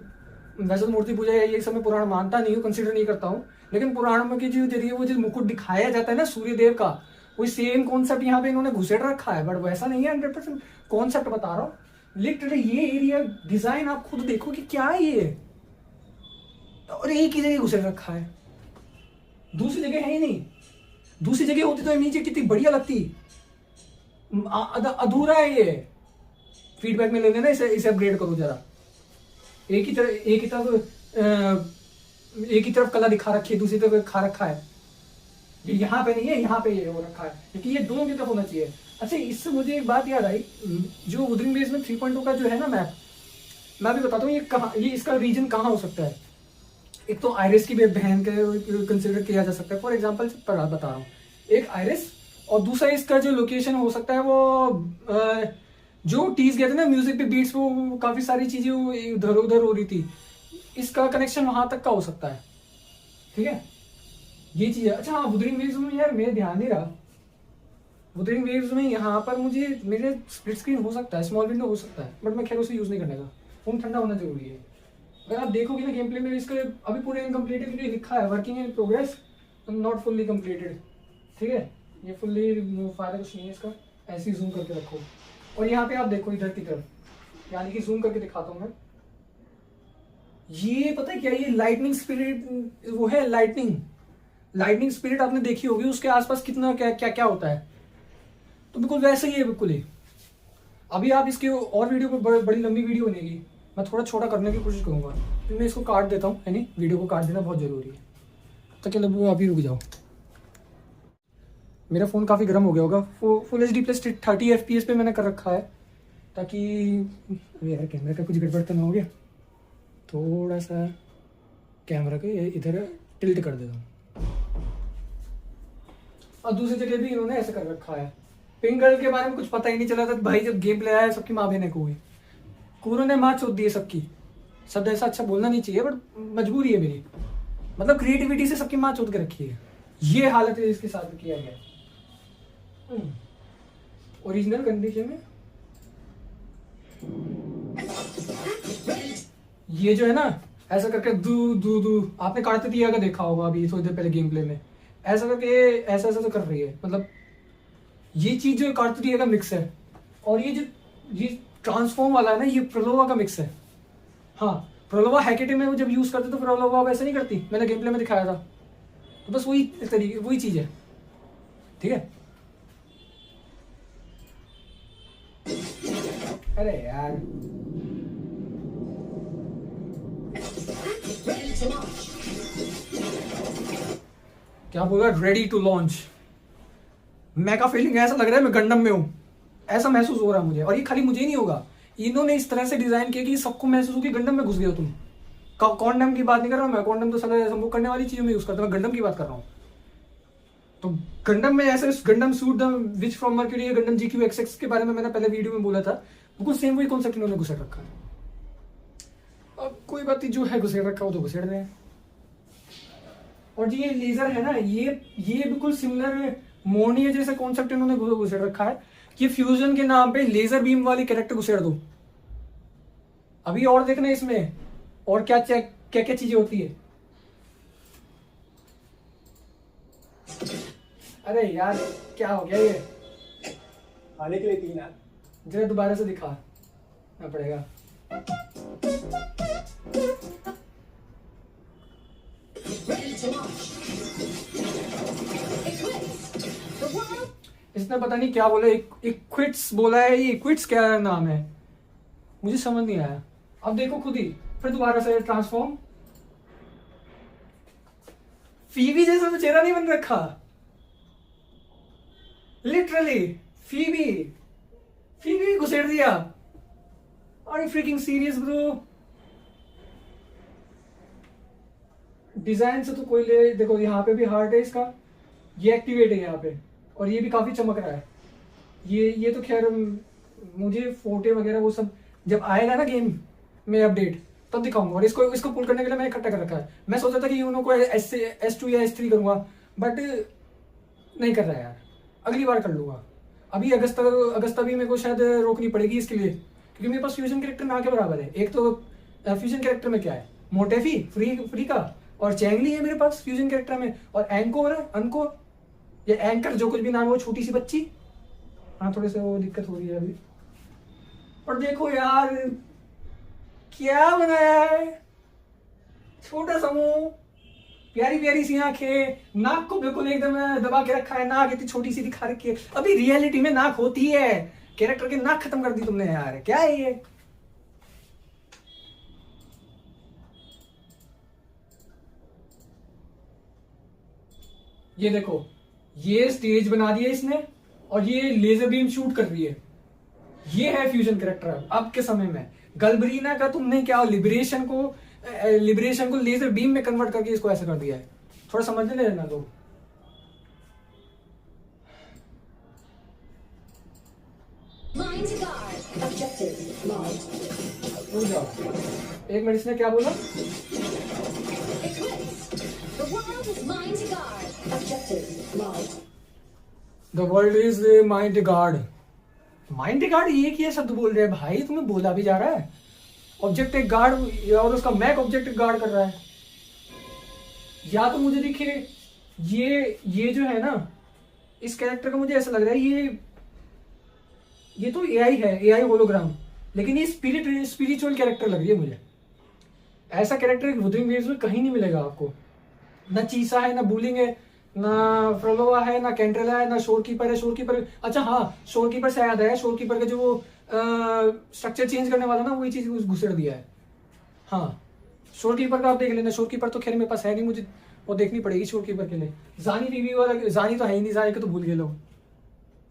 वैसे तो मूर्ति पूजा ये सब मैं पुराण मानता नहीं हूँ, कंसिडर नहीं करता हूँ, लेकिन पुराणों में के जो जरिए वो जो मुकुट दिखाया जाता है ना सूर्य देव का, वही सेम कॉन्सेप्ट यहाँ पे इन्होंने घुसेड़ रखा है, बट वैसा नहीं है। 100% कॉन्सेप्ट बता रहा हूँ। लिटरली ये एरिया डिजाइन आप खुद देखो कि क्या है ये, और एक ही जगह घुसेड़ रखा है, दूसरी जगह है ही नहीं। दूसरी जगह होती तो इमेज कितनी बढ़िया लगती, अधूरा है ये। फीडबैक में ले लेना, इसे अपग्रेड करो जरा। एक ही तरफ कला दिखा रखी है, दूसरी तरफ खा रखा है। ये यहाँ पे नहीं है, यहाँ पे ये हो रखा है, क्योंकि ये दोनों की तरफ होना चाहिए। अच्छा, इससे मुझे एक बात याद आई, जो वुदरिंग वेव्स में 3.2 का जो है ना मैप, मैं भी बताता हूँ ये कहाँ, ये इसका रीजन कहाँ हो सकता है। एक तो आयरिस की बहन का कंसिडर किया जा सकता है, फॉर एग्जाम्पल बता रहा हूँ, एक आयरिस, और दूसरा इसका जो लोकेशन हो सकता है वो जो टीज गए थे ना म्यूजिक पे बीट्स, वो काफी सारी चीजें इधर उधर हो रही थी, इसका कनेक्शन वहां तक का हो सकता है। ठीक है, ये चीज है। अच्छा हाँ, वुदरिंग वेव्स में यार मेरे ध्यान नहीं रहा, वुदरिंग वेव्स में यहाँ पर मुझे मेरे स्प्लिट स्क्रीन हो सकता है, स्मॉल विंडो हो सकता है, बट मैं खैर उसे यूज नहीं करने का, फोन ठंडा होना जरूरी है। अगर आप देखोगे ना गेम प्ले में, इसका अभी पूरे इनकम्प्लीट है, क्योंकि लिखा है working in progress, not fully completed. ठीक है, ये फुल्ली फायदा कुछ नहीं है इसका, ऐसे ही जूम करके रखो। और यहाँ पे आप देखो इधर की तरफ, यानी कि जूम करके दिखाता हूँ मैं, ये पता है क्या, ये लाइटनिंग स्पिरिट वो है, लाइटनिंग स्पिरिट आपने देखी होगी, उसके आसपास कितना क्या क्या क्या होता है, तो बिल्कुल वैसे ही है, बिल्कुल ही। अभी आप इसके और वीडियो पर बड़ी लंबी वीडियो बनेगी, मैं थोड़ा छोटा करने की कोशिश करूंगा, तो मैं इसको काट देता हूँ, है नहीं, वीडियो को काट देना बहुत जरूरी है। तो चलो अभी रुक जाओ, मेरा फ़ोन काफ़ी गर्म हो गया होगा। फुल HD प्लस 30 FPS पे मैंने कर रखा है, ताकि यार कैमरे का कुछ गड़बड़ तो ना हो गया। थोड़ा सा कैमरा को इधर टिल्ट कर देता हूँ। और दूसरी जगह भी इन्होंने ऐसा कर रखा है। पिंक गर्ल के बारे में कुछ पता ही नहीं चला था भाई, जब गेम प्ले आया सबकी माँ बहने को हुई, कूरो ने मार चोद दी है सबकी। शब्द ऐसा अच्छा बोलना नहीं चाहिए, बट मजबूरी है मेरी, मतलब क्रिएटिविटी से सबकी माँ चोद के रखी है। ये हालत है इसके साथ किया गया ओरिजिनल कंडीशन में। ये जो है ना, ऐसा करके दू आपने काटते दिया अगर देखा होगा अभी थोड़ी देर पहले गेम प्ले में, ऐसा करके ऐसा तो कर रही है, मतलब ये चीज जो काटते दिया का मिक्स है, और ये ट्रांसफॉर्म वाला है ना, ये प्रोलोवा का मिक्स है। हाँ, प्रोलोवा हैकेटे में वो जब यूज करते तो प्रोलोवा वैसे नहीं करती, मैंने गेम प्ले में दिखाया था, तो बस वही तरीके वही चीज है। ठीक है, अरे यार क्या बोला, रेडी टू लॉन्च। मैं का फीलिंग ऐसा लग रहा है मैं गंडम में हूं, ऐसा महसूस हो रहा है मुझे। और ये खाली मुझे ही नहीं होगा, इन्होंने इस तरह से डिजाइन किया कि सबको महसूस हो कि गंडम में घुस गए हो तुम। कॉन्डम की बात नहीं कर रहा हूं मैं, कॉन्डम तो साला संभव करने वाली चीजों में यूज करता हूं, मैं गंडम की बात कर रहा हूं। तो गंडम में ऐसे Gundam suit the witch from Mercury, Gundam GQ XX के बारे में मैंने पहले वीडियो में बोला था, बिल्कुल सेम वही कॉन्सेप्ट इन्होंने घुसेड़ रखा है। अब कोई बात नहीं, जो है घुसेड़ रखा हो तो घुसेड़ रहे हैं। और ये लेजर है ना, ये बिल्कुल सिमिलर मोर्निया जैसा कॉन्सेप्ट इन्होंने घुसेड़ रखा है कि फ्यूजन के नाम पे लेजर बीम वाली कैरेक्टर घुसेड़ दो। अभी और देखना इसमें और क्या क्या चीजें होती है। अरे यार क्या हो गया ये, आने के लिए 3 यार, जरा दोबारा से दिखा पड़ेगा। इसने पता नहीं क्या बोला, इक्विट्स बोला है, ये इक्विट्स क्या नाम है मुझे समझ नहीं आया। अब देखो खुद ही, फिर दोबारा से ट्रांसफॉर्म। फीबी जैसा तो चेहरा नहीं बन रखा, लिटरली फीबी घुसेड़ दिया। Are you freaking serious bro? Design से तो कोई ले, देखो यहाँ पे भी हार्ट है इसका, ये एक्टिवेट है यहाँ पे, और ये भी काफी चमक रहा है। ये तो खैर मुझे फोटे वगैरह वो सब जब आएगा ना गेम में अपडेट, तब दिखाऊंगा। और इसको इसको पुल करने के लिए मैंने इकट्ठा कर रखा है। मैं सोचा था कि यूनो को S2 या S3 करूँगा, बट नहीं कर रहा है यार, अगली बार कर लूँगा। अभी अगस्त अभी मेरे को शायद रोकनी पड़ेगी इसके लिए, क्योंकि मेरे पास फ्यूजन कैरेक्टर ना के बराबर है। एक तो फ्यूजन कैरेक्टर में क्या है, मोटेफी फ्री का, और चैंगली है मेरे पास फ्यूजन कैरेक्टर में, और अनको या एंकर जो कुछ भी नाम है, वो छोटी सी बच्ची। हाँ थोड़े से वो दिक्कत हो रही है अभी। और देखो यार क्या बनाया है, छोटा सा मुंह, प्यारी प्यारी सी आंखें, नाक को बिल्कुल एकदम दबा के रखा है, नाक इतनी छोटी सी दिखा रखी है। अभी रियलिटी में नाक होती है, कैरेक्टर के नाक खत्म कर दी तुमने यार, क्या है ये। ये देखो, ये स्टेज बना दिया इसने, और ये लेजर बीम शूट कर रही है। ये है फ्यूजन कैरेक्टर अब के समय में। गल्बरीना का तुमने क्या लिबरेशन को लेजर बीम में कन्वर्ट करके इसको ऐसे कर दिया है। थोड़ा समझने लेना लोग। Mind guard. Objective lost. रुक जाओ, एक मिनट, इसने क्या बोला? Eclipse. The world is mind guard. Objective lost. The world is mind guard. Mind guard ये क्या शब्द बोल रहे हैं भाई, तुम्हें बोला भी जा रहा है। ऑब्जेक्ट एक गार्ड, और उसका मैक ऑब्जेक्ट गार्ड कर रहा है। या तो मुझे दिखे ये जो है ना, इस कैरेक्टर का मुझे ऐसा लग रहा है ये तो एआई है, एआई होलोग्राम, लेकिन ये स्पिरिचुअल कैरेक्टर लग रही है मुझे। ऐसा कैरेक्टर रुद्रिंग वेव्स में कहीं नहीं मिलेगा आपको। ना चीसा है, ना बूलिंग है, ना फ्रोलोवा है, ना कैंड्रेला है, ना शोरकीपर है। शोरकीपर, अच्छा हाँ, शोरकीपर से याद है, शोरकीपर का जो वो स्ट्रक्चर चेंज करने वाला ना, वही चीज घुसेड़ दिया है। हाँ, शोरकीपर का आप देख लेना। शोरकीपर तो खैर मेरे पास है नहीं, मुझे वो देखनी पड़ेगी शोरकीपर के लिए। जानी फीबी वाला, जानी तो है ही नहीं, जानी को तो भूल गए लोग।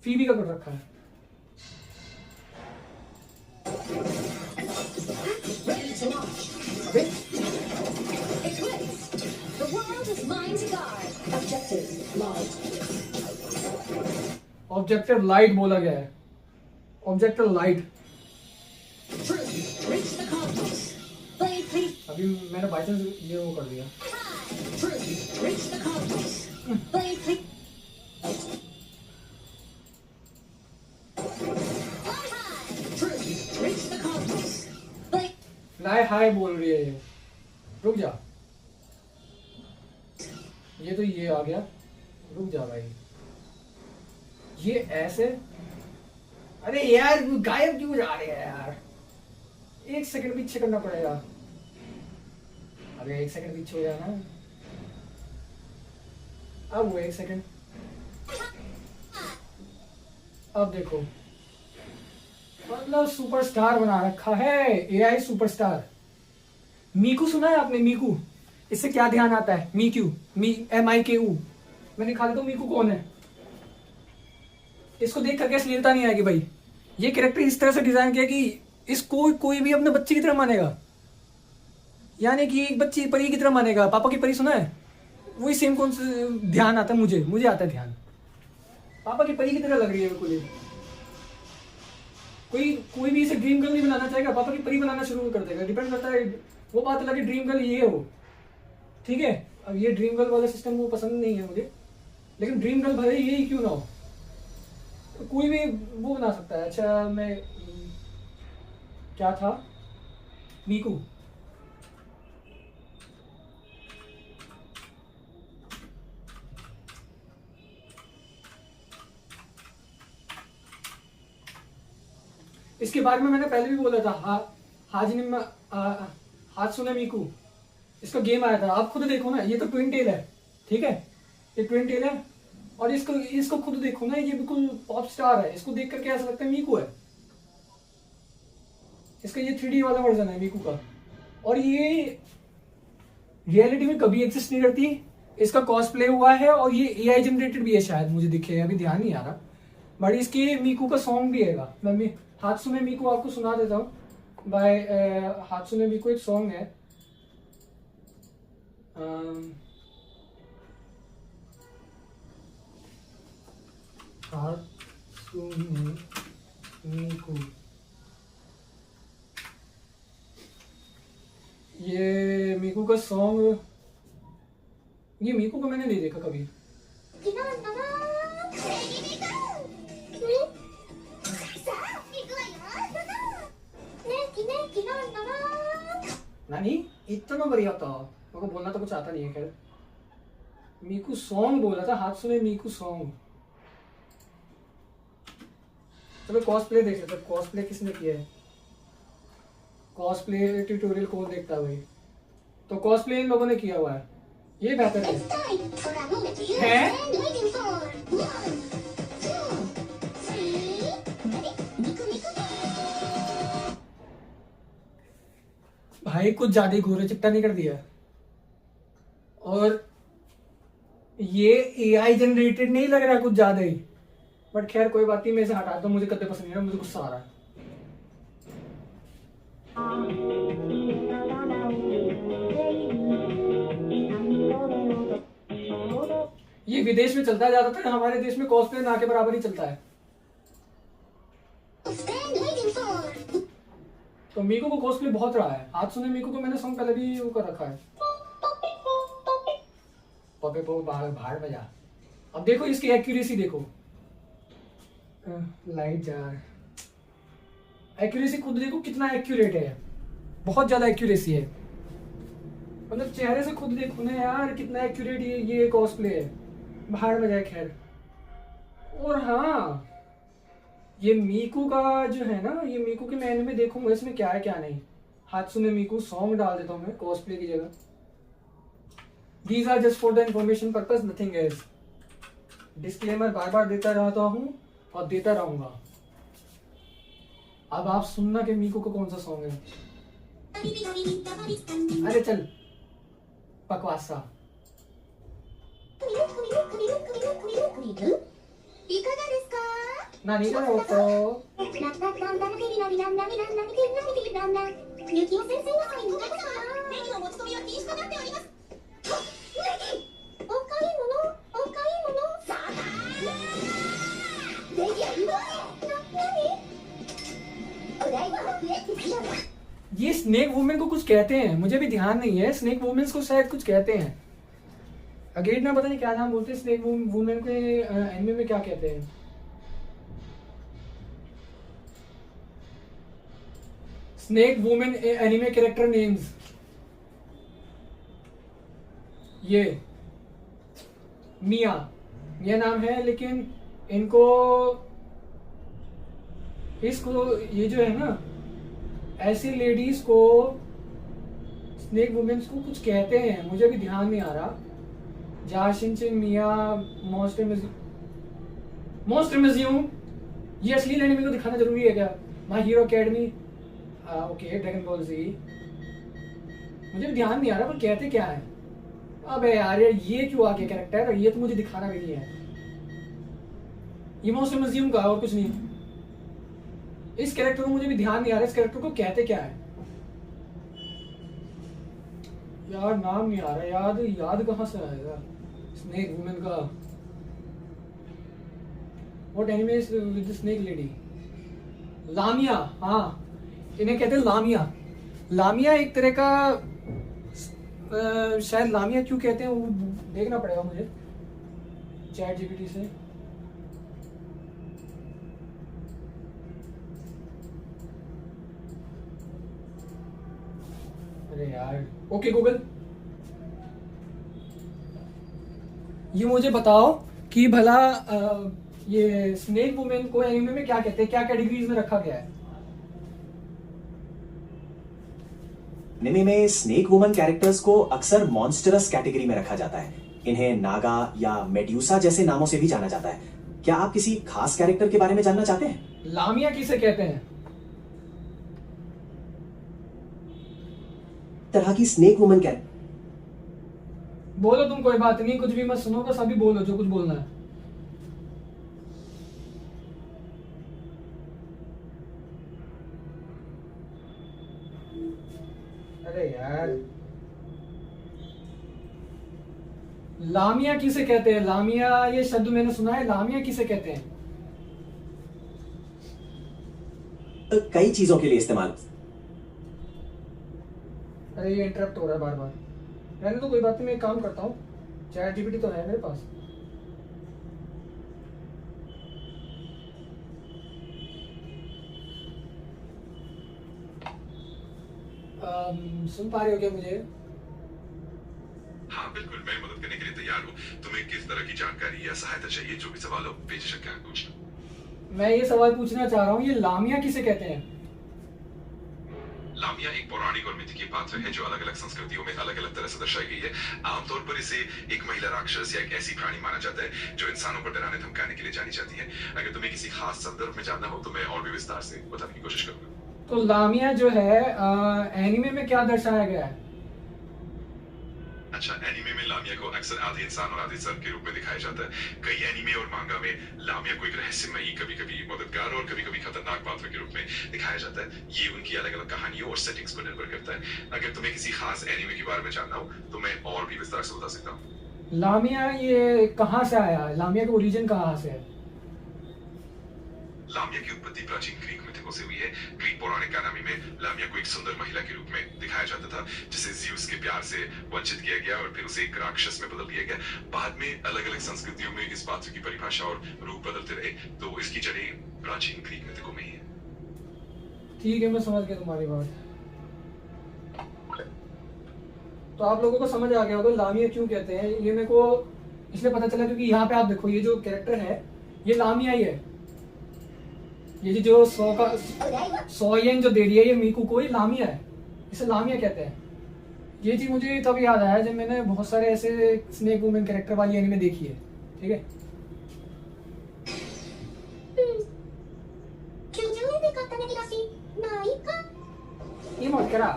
फीबी का कर रखा है। Ready to launch. अबे Eclipse. The world is mind guard. Objective lost. Objective light बोला गया है, objective light. Truth. Reach the cosmos. Blade please. अभी मैंने बाई चांस ये वो कर दिया। Truth. Reach the cosmos. Blade please. Fly high. Truth. Reach the cosmos. Blade. लाए हाय बोल रही है ये। रुक जा, ये तो ये आ गया। रुक जा भाई, ये ऐसे, अरे यार गायब क्यों जा रहे हैं यार, एक सेकंड पीछे करना पड़ेगा। अरे एक सेकंड पीछे हो जाना। अब वो एक सेकंड, अब देखो, मतलब सुपरस्टार बना रखा है, एआई सुपरस्टार। मीकू सुना है आपने? मीकू, इससे क्या ध्यान आता है? MIKU। मैंने खा लिया। मीकू कौन है? इसको देख करके अश्लीलता नहीं आएगी भाई। ये कैरेक्टर इस तरह से डिजाइन किया कि इसको कोई भी अपने बच्चे की तरह मानेगा, यानी कि एक बच्ची परी की तरह मानेगा। पापा की परी सुना है? वही सेम कौन से ध्यान आता है मुझे आता है ध्यान, पापा की परी की तरह लग रही है बिल्कुल। कोई भी इसे ड्रीम गर्ल नहीं बनाना चाहेगा, पापा की परी बनाना शुरू कर देगा। डिपेंड करता है, वो बात अलग है ड्रीम गर्ल ये हो, ठीक है। अब ये ड्रीम गर्ल वाला सिस्टम वो पसंद नहीं है मुझे, लेकिन ड्रीम गर्ल भले यही क्यों ना हो, कोई भी वो बना सकता है। अच्छा मैं क्या था, मीकू। इसके बारे में मैंने पहले भी बोला था, हात्सुने मिकु, इसका गेम आया था। आप खुद देखो ना, ये तो ट्विन टेल है, ठीक है, ये ट्विन टेल है। और इसको खुद देखो ना, ये बिल्कुल पॉप स्टार है। इसको देख करके ऐसा लगता है मीकू है। इसका ये 3D वाला वर्जन है मीकू का, और ये रियलिटी में कभी एग्जिस्ट नहीं करती। इसका कॉस्प्ले हुआ है, और ये AI जनरेटेड भी है शायद, मुझे दिखे, अभी ध्यान नहीं आ रहा। बट इसके मीकू का सॉन्ग भी है। मैं हात्सुने मिकु आपको सुना देता हूँ। बाय हात्सुने मिकु एक सॉन्ग है, हात्सुने मिकु। ये मीकू का सॉन्ग, ये मीकू को मैंने नहीं देखा कभी। 昨日の正義ミクさあ行くわよ昨日の नानी इतना बढ़िया था, मेरे को बोलना तो कुछ आता नहीं है। खैर मीकू सॉन्ग बोला था, हाथ सुने मीकू सॉन्ग। चलो कॉस्प्ले देख लेते हैं, कॉस्प्ले किसने किया है। कॉस्प्ले ट्यूटोरियल कौन देखता है भाई, तो कॉस्प्ले इन लोगों ने किया हुआ है, ये बेहतर है। हैं? भाई कुछ ज्यादा ही घूरे चिट्टा नहीं कर दिया। और ये एआई जनरेटेड नहीं लग रहा कुछ ज्यादा ही, बट खैर कोई बात नहीं, मैं इसे हटाता हूँ, मुझे कदे पसंद नहीं है, मुझे गुस्सा आ रहा है। ये विदेश में चलता है ज्यादातर, हमारे देश में कॉस्प्ले ना के बराबर ही चलता है। तो मीकू को कॉस्प्ले बहुत रहा है, हाथ सुने मीकू को मैंने सॉन्ग पहले भी वो कर रखा है। पपे पो भाड़ में जा। अब देखो इसकी एक्यूरेसी देखो, लाइट जा, एक्यूरेसी खुद देखो कितना एक्यूरेट है, बहुत ज्यादा एक्यूरेसी है। मतलब चेहरे से खुद देखो ना यार कितना एक्यूरेट ये कॉस्प्ले है, भाड़ में जाए। खैर और हाँ, ये मीकू का जो है ना, ये मीकू के मैं एनिमे देखूंगा इसमें क्या है क्या नहीं। हाथ सुने मीकू सॉन्ग डाल देता हूँ मैं कॉस्प्ले की जगह। These are just for the information purpose, nothing else. Disclaimer बार बार देता रहता हूँ और देता रहूंगा। अब आप सुनना कि मीकू को कौन सा सॉन्ग है। अरे चल बकवास सा। ना नहीं करो तो ये स्नेक वुमेन को कुछ कहते हैं, मुझे भी ध्यान नहीं है। स्नेक वुमेन्स को शायद कुछ कहते हैं, अगेन ना पता नहीं क्या नाम बोलते हैं। स्नेक वुमेन के एनिमे में क्या कहते हैं। Snake women anime character names, ये मिया नाम है, लेकिन इसको ये जो है ना, ऐसी लेडीज को स्नेक वुमेन्स को कुछ कहते हैं, मुझे भी ध्यान नहीं आ रहा। जाशिनचिन मिया, मोस्टर म्यूजियम, ये असली एनिमे को दिखाना जरूरी है क्या। My Hero Academy, okay, Dragon Ball Z, मुझे भी ध्यान नहीं आ रहा पर कहते क्या है। अबे यार ये क्यों आ गया कैरेक्टर, ये तो मुझे दिखाना भी नहीं है। ये मोस्टर म्यूजियम का और कुछ नहीं। इस कैरेक्टर को मुझे भी ध्यान नहीं आ रहा, इस कैरेक्टर को कहते क्या है यार, नाम नहीं आ रहा। याद कहाँ से आएगा स्नेक वुमेन का। What anime is with snake lady. Lamia, हाँ इन्हें कहते हैं लामिया। लामिया एक तरह का शायद लामिया क्यों कहते हैं वो देखना पड़ेगा मुझे चैट जीपीटी से। अरे यार, ओके गूगल, ये मुझे बताओ कि भला ये स्नेक वुमेन को एनिमे में क्या कहते हैं, क्या कैटेगरीज में रखा गया है। एनिमे में स्नेक वुमन कैरेक्टर्स को अक्सर मॉन्स्टरस कैटेगरी में रखा जाता है। इन्हें नागा या मेड्यूसा जैसे नामों से भी जाना जाता है। क्या आप किसी खास कैरेक्टर के बारे में जानना चाहते हैं? लामिया किसे कहते हैं? तरह की स्नेक वुमन कैरेक्टर। बोलो तुम, कोई बात नहीं, कुछ भी मत सुनो, बस अभी बोलो जो कुछ बोलना है। अरे यार, लामिया किसे कहते हैं? लामिया ये शब्द मैंने सुना है, लामिया किसे कहते हैं? कई चीजों के लिए इस्तेमाल। अरे ये इंटरप्ट हो रहा है बार बार। रहने तो कोई बात नहीं, मैं एक काम करता हूँ, चैट जीपीटी तो है मेरे पास। सुन पा रहे हो क्या मुझे? हाँ बिल्कुल, मैं मदद करने के लिए तैयार हूँ। तुम्हें किस तरह की जानकारी या सहायता चाहिए, जो भी सवाल हो बेझिझक क्या पूछना। मैं ये सवाल पूछना चाह रहा हूँ, ये लामिया किसे कहते हैं? लामिया एक पौराणिक और मिथकीय पात्र है जो अलग अलग संस्कृतियों में अलग अलग तरह से दर्शाई गई है। आमतौर पर इसे एक महिला राक्षस या एक ऐसी प्राणी माना जाता है जो इंसानों पर डराने धमकाने के लिए जानी जाती है। अगर तुम्हें किसी खास संदर्भ में जानना हो तो मैं और भी विस्तार से बताने की कोशिश करूंगा। तो लामिया जो है एनिमे में क्या दर्शाया गया है? अच्छा, एनीमे में लामिया को अक्सर आधे इंसान और आधे सर्प के रूप में दिखाया जाता है। कई एनीमे और मांगा में लामिया को एक रहस्यमयी, कभी कभी मददगार और कभी कभी खतरनाक पात्र के रूप में दिखाया जाता है। ये उनकी अलग अलग कहानियों और सेटिंग्स पर निर्भर करता है। अगर तुम्हें किसी खास एनीमे के बारे में जानना हो तो मैं और भी विस्तार से बता सकता हूँ। लामिया ये कहाँ से आया है? लामिया का ओरिजिन कहाँ से है? लामिया की उत्पत्ति प्राचीन ग्रीक मिथकों से हुई है। ग्रीक पौराणिक कहानी में लामिया को एक सुंदर महिला के रूप में दिखाया जाता था जिसे ज़्यूस के प्यार से वंचित किया गया और फिर उसे एक राक्षस में बदल दिया गया। बाद में अलग अलग संस्कृतियों में इस पात्र की परिभाषा और रूप बदलते रहे, तो इसकी जड़ें प्राचीन ग्रीक मिथकों में ही है। ठीक है, मैं समझ गया तुम्हारी बात। तो आप लोगों को समझ आ गया होगा लामिया क्यों कहते हैं। ये मेरे को इसलिए पता चला क्योंकि यहाँ पे आप देखो, ये जो कैरेक्टर है ये लामिया ही है। ये जो 100 येन जो दे रही है ये मीकू को, ये लामिया है, इसे लामिया कहते हैं। ये चीज मुझे तब याद आया जब मैंने बहुत सारे ऐसे स्नेक वुमेन कैरेक्टर वाली एनीमे देखी है। ठीक है, 90円で買ったネギだし、ないか。 ये मत करा।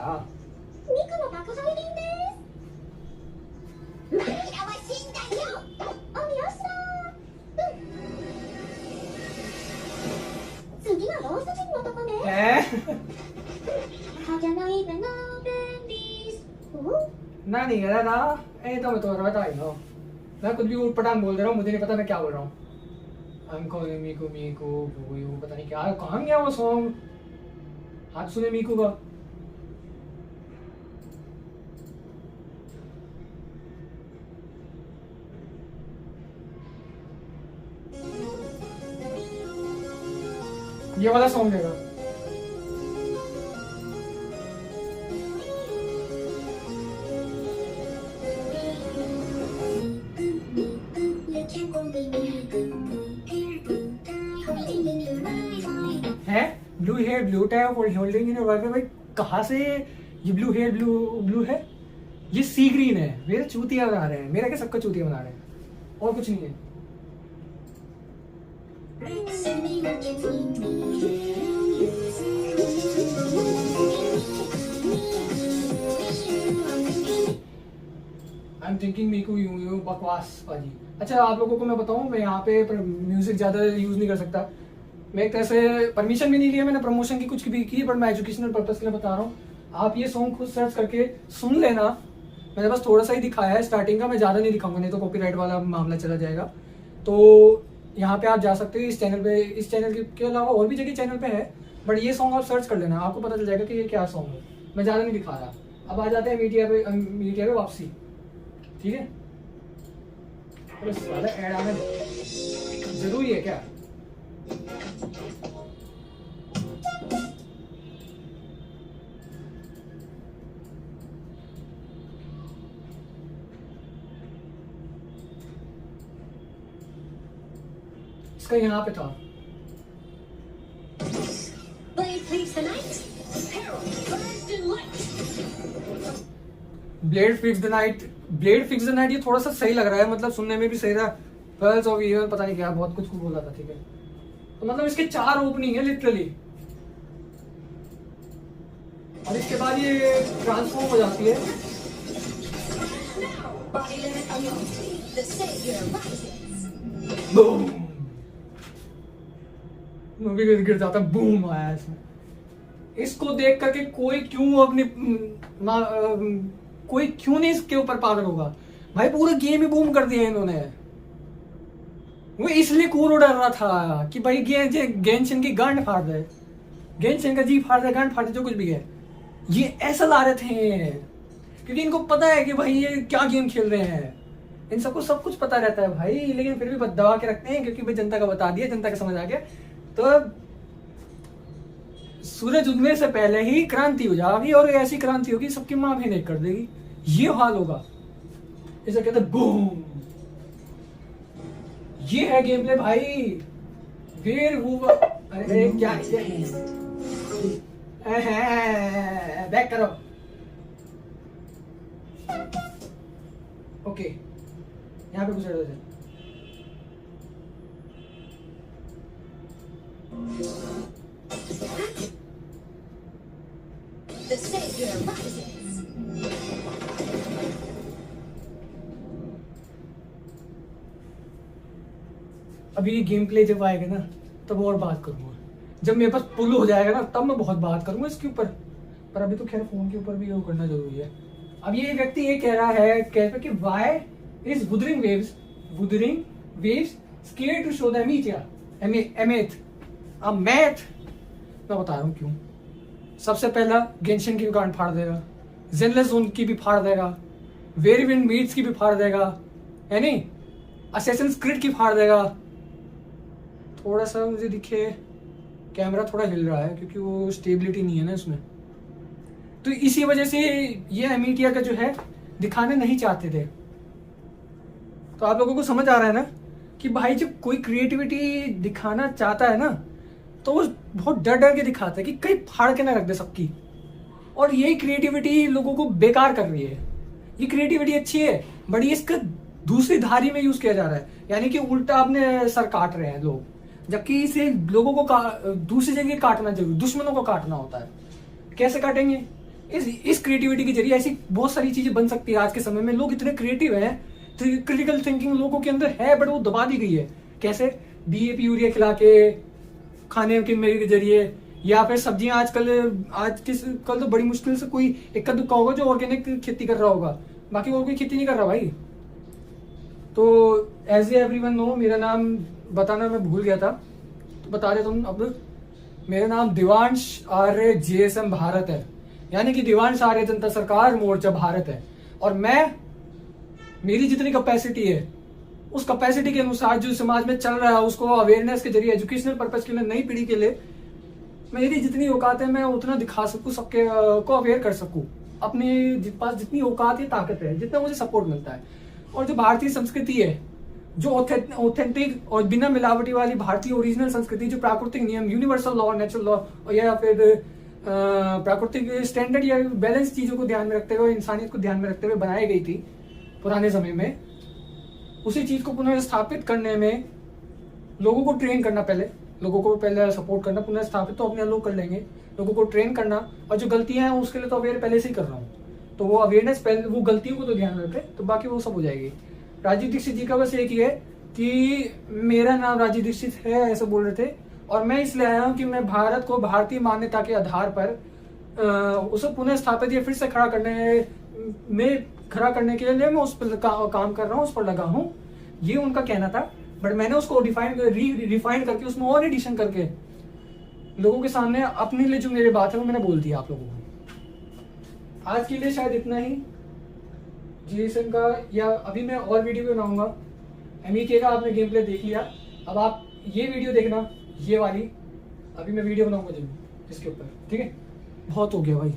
ミクの宅配便です。マイラは死んだよ。おみよしだ。次はローストチキンのとこね。歯じゃないべな便利ス。ना नहीं कह रहा था, तो मैं तो बता ही ना, मैं कुछ भी उठ पटांग बोल दे रहा हूँ, मुझे नहीं पता मैं क्या बोल रहा हूँ। I'm calling मीकू मीकू वो पता नहीं क्या, कहाँ गया वो सॉन्ग? हाथ सुने मीकू का। ये वाला सॉन्ग देगा। है ब्लू हेयर ब्लू टैप और होल्डिंग इन वर्क में, भाई कहाँ से ये ब्लू हेयर ब्लू है? ये सी ग्रीन है। मेरा चूतिया बना रहे हैं, मेरा क्या सबका चूतिया बना रहे हैं, और कुछ नहीं है। आई एम थिंकिंग मीकू यू बकवास पाजी। अच्छा, आप लोगों को मैं बताऊं, मैं यहाँ पे म्यूजिक ज़्यादा यूज़ नहीं कर सकता। मैं एक तरह से परमिशन भी नहीं लिया मैंने, प्रमोशन की कुछ भी की, बट मैं एजुकेशनल पर्पस के लिए बता रहा हूँ। आप ये सॉन्ग खुद सर्च करके सुन लेना। मैंने बस थोड़ा सा ही दिखाया है स्टार्टिंग का, मैं ज़्यादा नहीं दिखाऊंगा, नहीं तो कॉपीराइट वाला मामला चला जाएगा। तो यहाँ पे आप जा सकते हो इस चैनल पे, इस चैनल के अलावा और भी जगह चैनल पे है, बट ये सॉन्ग आप सर्च कर लेना, आपको पता चल जाएगा कि ये क्या सॉन्ग है। मैं ज़्यादा नहीं दिखा रहा। अब आ जाते हैं मीडिया पे वापसी। ठीक है, साला ऐड आना जरूरी है क्या? इसका यहाँ पे था। Blade fix the night, blade fix the night, ये थोड़ा सा सही लग रहा है, मतलब सुनने में भी सही रहा। पर्ल्स ऑफ इवन पता नहीं क्या, बहुत कुछ बोल रहा था। ठीक है, तो मतलब इसके 4 ओपनिंग है लिटरली, और इसके बाद ये ट्रांसफॉर्म हो जाती है। बूम, मूवी गिर जाता, बूम आया इसमें। इसको देख करके कोई क्यों नहीं इसके ऊपर पागल होगा? भाई पूरा गेम ही बूम कर दिया इन्होंने। वो इसलिए कूरो डर रहा था कि भाई गेंशिन की गांड फाड़ दे, गेंशिन का जी फाड़ दे, गांड फाड़ दे, जो कुछ भी है। ये ऐसा ला रहे थे क्योंकि इनको पता है कि भाई ये क्या गेम खेल रहे हैं, इन सबको सब कुछ पता रहता है भाई, लेकिन फिर भी दबा के रखते हैं क्योंकि भाई जनता का बता दिया, जनता का समझ आ गया। तो सूरज उगने से पहले ही क्रांति हो जाएगी, और ऐसी क्रांति होगी सबकी माँ भी नहीं कर देगी, ये हाल होगा। इसे कहते बूम। ये है गेम प्ले भाई। फिर वो अरे क्या बैक करो। ओके यहाँ पे गुजर दो। The savior rises. अभी ये गेम प्ले जब आएगा ना तब और बात करूंगा, जब मेरे पास पुल हो जाएगा ना तब मैं बहुत बात करूंगा इसके ऊपर, पर अभी तो खैर फोन के ऊपर भी वो करना जरूरी है। अब ये व्यक्ति ये कह रहा है कहते कि why is Wuthering Waves scared to show the एमेथ मैं बता रहा हूँ क्यों। सबसे पहला गेंशिन की भी गांड फाड़ देगा, ज़ेनलेस ज़ोन की भी फाड़ देगा, वेरिविंड मीट्स की भी फाड़ देगा, है नहीं, असैसिन्स क्रीड की फाड़ देगा। थोड़ा सा मुझे दिखे कैमरा थोड़ा हिल रहा है क्योंकि वो स्टेबिलिटी नहीं है ना इसमें, तो इसी वजह से ये एमीटिया का जो है दिखाने नहीं चाहते थे। तो आप लोगों को समझ आ रहा है ना कि भाई जब कोई क्रिएटिविटी दिखाना चाहता है ना तो वो बहुत डर डर के दिखाता है कि कहीं फाड़ के ना रख दे सबकी, और यही क्रिएटिविटी लोगों को बेकार कर रही है। ये क्रिएटिविटी अच्छी है बट ये इसका दूसरी धारी में यूज किया जा रहा है, यानी कि उल्टा अपने सर काट रहे हैं लोग, जबकि इसे लोगों को दूसरी जगह काटना जरूरी, दुश्मनों को काटना होता है। कैसे काटेंगे? इस क्रिएटिविटी के जरिए ऐसी बहुत सारी चीजें बन सकती है। आज के समय में लोग इतने क्रिएटिव हैं, क्रिटिकल थिंकिंग लोगों के अंदर है बट वो दबा दी गई है। कैसे? डीएपी यूरिया खिला के, खाने के मेरे के जरिए, या फिर सब्जियां कल तो बड़ी मुश्किल से कोई इक्का दुक्का होगा जो ऑर्गेनिक खेती कर रहा होगा, बाकी और कोई खेती नहीं कर रहा भाई। तो एज एवरीवन नो, मेरा नाम बताना मैं भूल गया था तो बता देता हूँ अब। मेरा नाम दिवांश आर्य JSM भारत है, यानी कि दिवांश आर्य जनता सरकार मोर्चा भारत है। और मेरी जितनी कैपेसिटी है उस कैपेसिटी के अनुसार जो समाज में चल रहा है उसको अवेयरनेस के जरिए, एजुकेशनल पर्पज के लिए, नई पीढ़ी के लिए मेरी जितनी औकात है मैं उतना दिखा सकूं, सबके को अवेयर कर सकूं। अपने पास जितनी औकात है, ताकत है, जितना मुझे सपोर्ट मिलता है। और जो भारतीय संस्कृति है, जो ऑथेंटिक और बिना मिलावटी वाली भारतीय ओरिजिनल संस्कृति, जो प्राकृतिक नियम, यूनिवर्सल लॉ, नेचुरल लॉ, या फिर प्राकृतिक स्टैंडर्ड या बैलेंस चीजों को ध्यान में रखते हुए, इंसानियत को ध्यान में रखते हुए बनाई गई थी पुराने समय में, उसी चीज को पुनः स्थापित करने में लोगों को ट्रेन करना, लोगों को पहले सपोर्ट करना, पुनः स्थापित तो अपने लोग कर लेंगे, लोगों को ट्रेन करना, और जो गलतियां हैं उसके लिए तो अवेयर पहले से ही कर रहा हूँ, तो वो अवेयरनेस पहले, वो गलतियों को तो ध्यान में रखे तो बाकी वो सब हो जाएगी। राजीव दीक्षित जी का बस एक ही है कि मेरा नाम राजीव दीक्षित है ऐसा बोल रहे थे, और मैं इसलिए आया हूँ कि मैं भारत को भारतीय मान्यता के आधार पर उसे पुनः स्थापित या फिर से खड़ा करने के लिए मैं उस पर काम कर रहा हूँ, उस पर लगा हूँ। ये उनका कहना था, बट मैंने उसको रिफाइन करके उसमें और एडिशन करके लोगों के सामने अपने लिए जो मेरी बात है वो मैंने बोल दिया आप लोगों को। आज के लिए शायद इतना ही JSM का, या अभी मैं और वीडियो बनाऊंगा। MEK का आपने गेम प्ले देख लिया, अब आप ये वीडियो देखना, ये वाली अभी मैं वीडियो बनाऊंगा जरूर इसके ऊपर, ठीक है? बहुत हो गया भाई।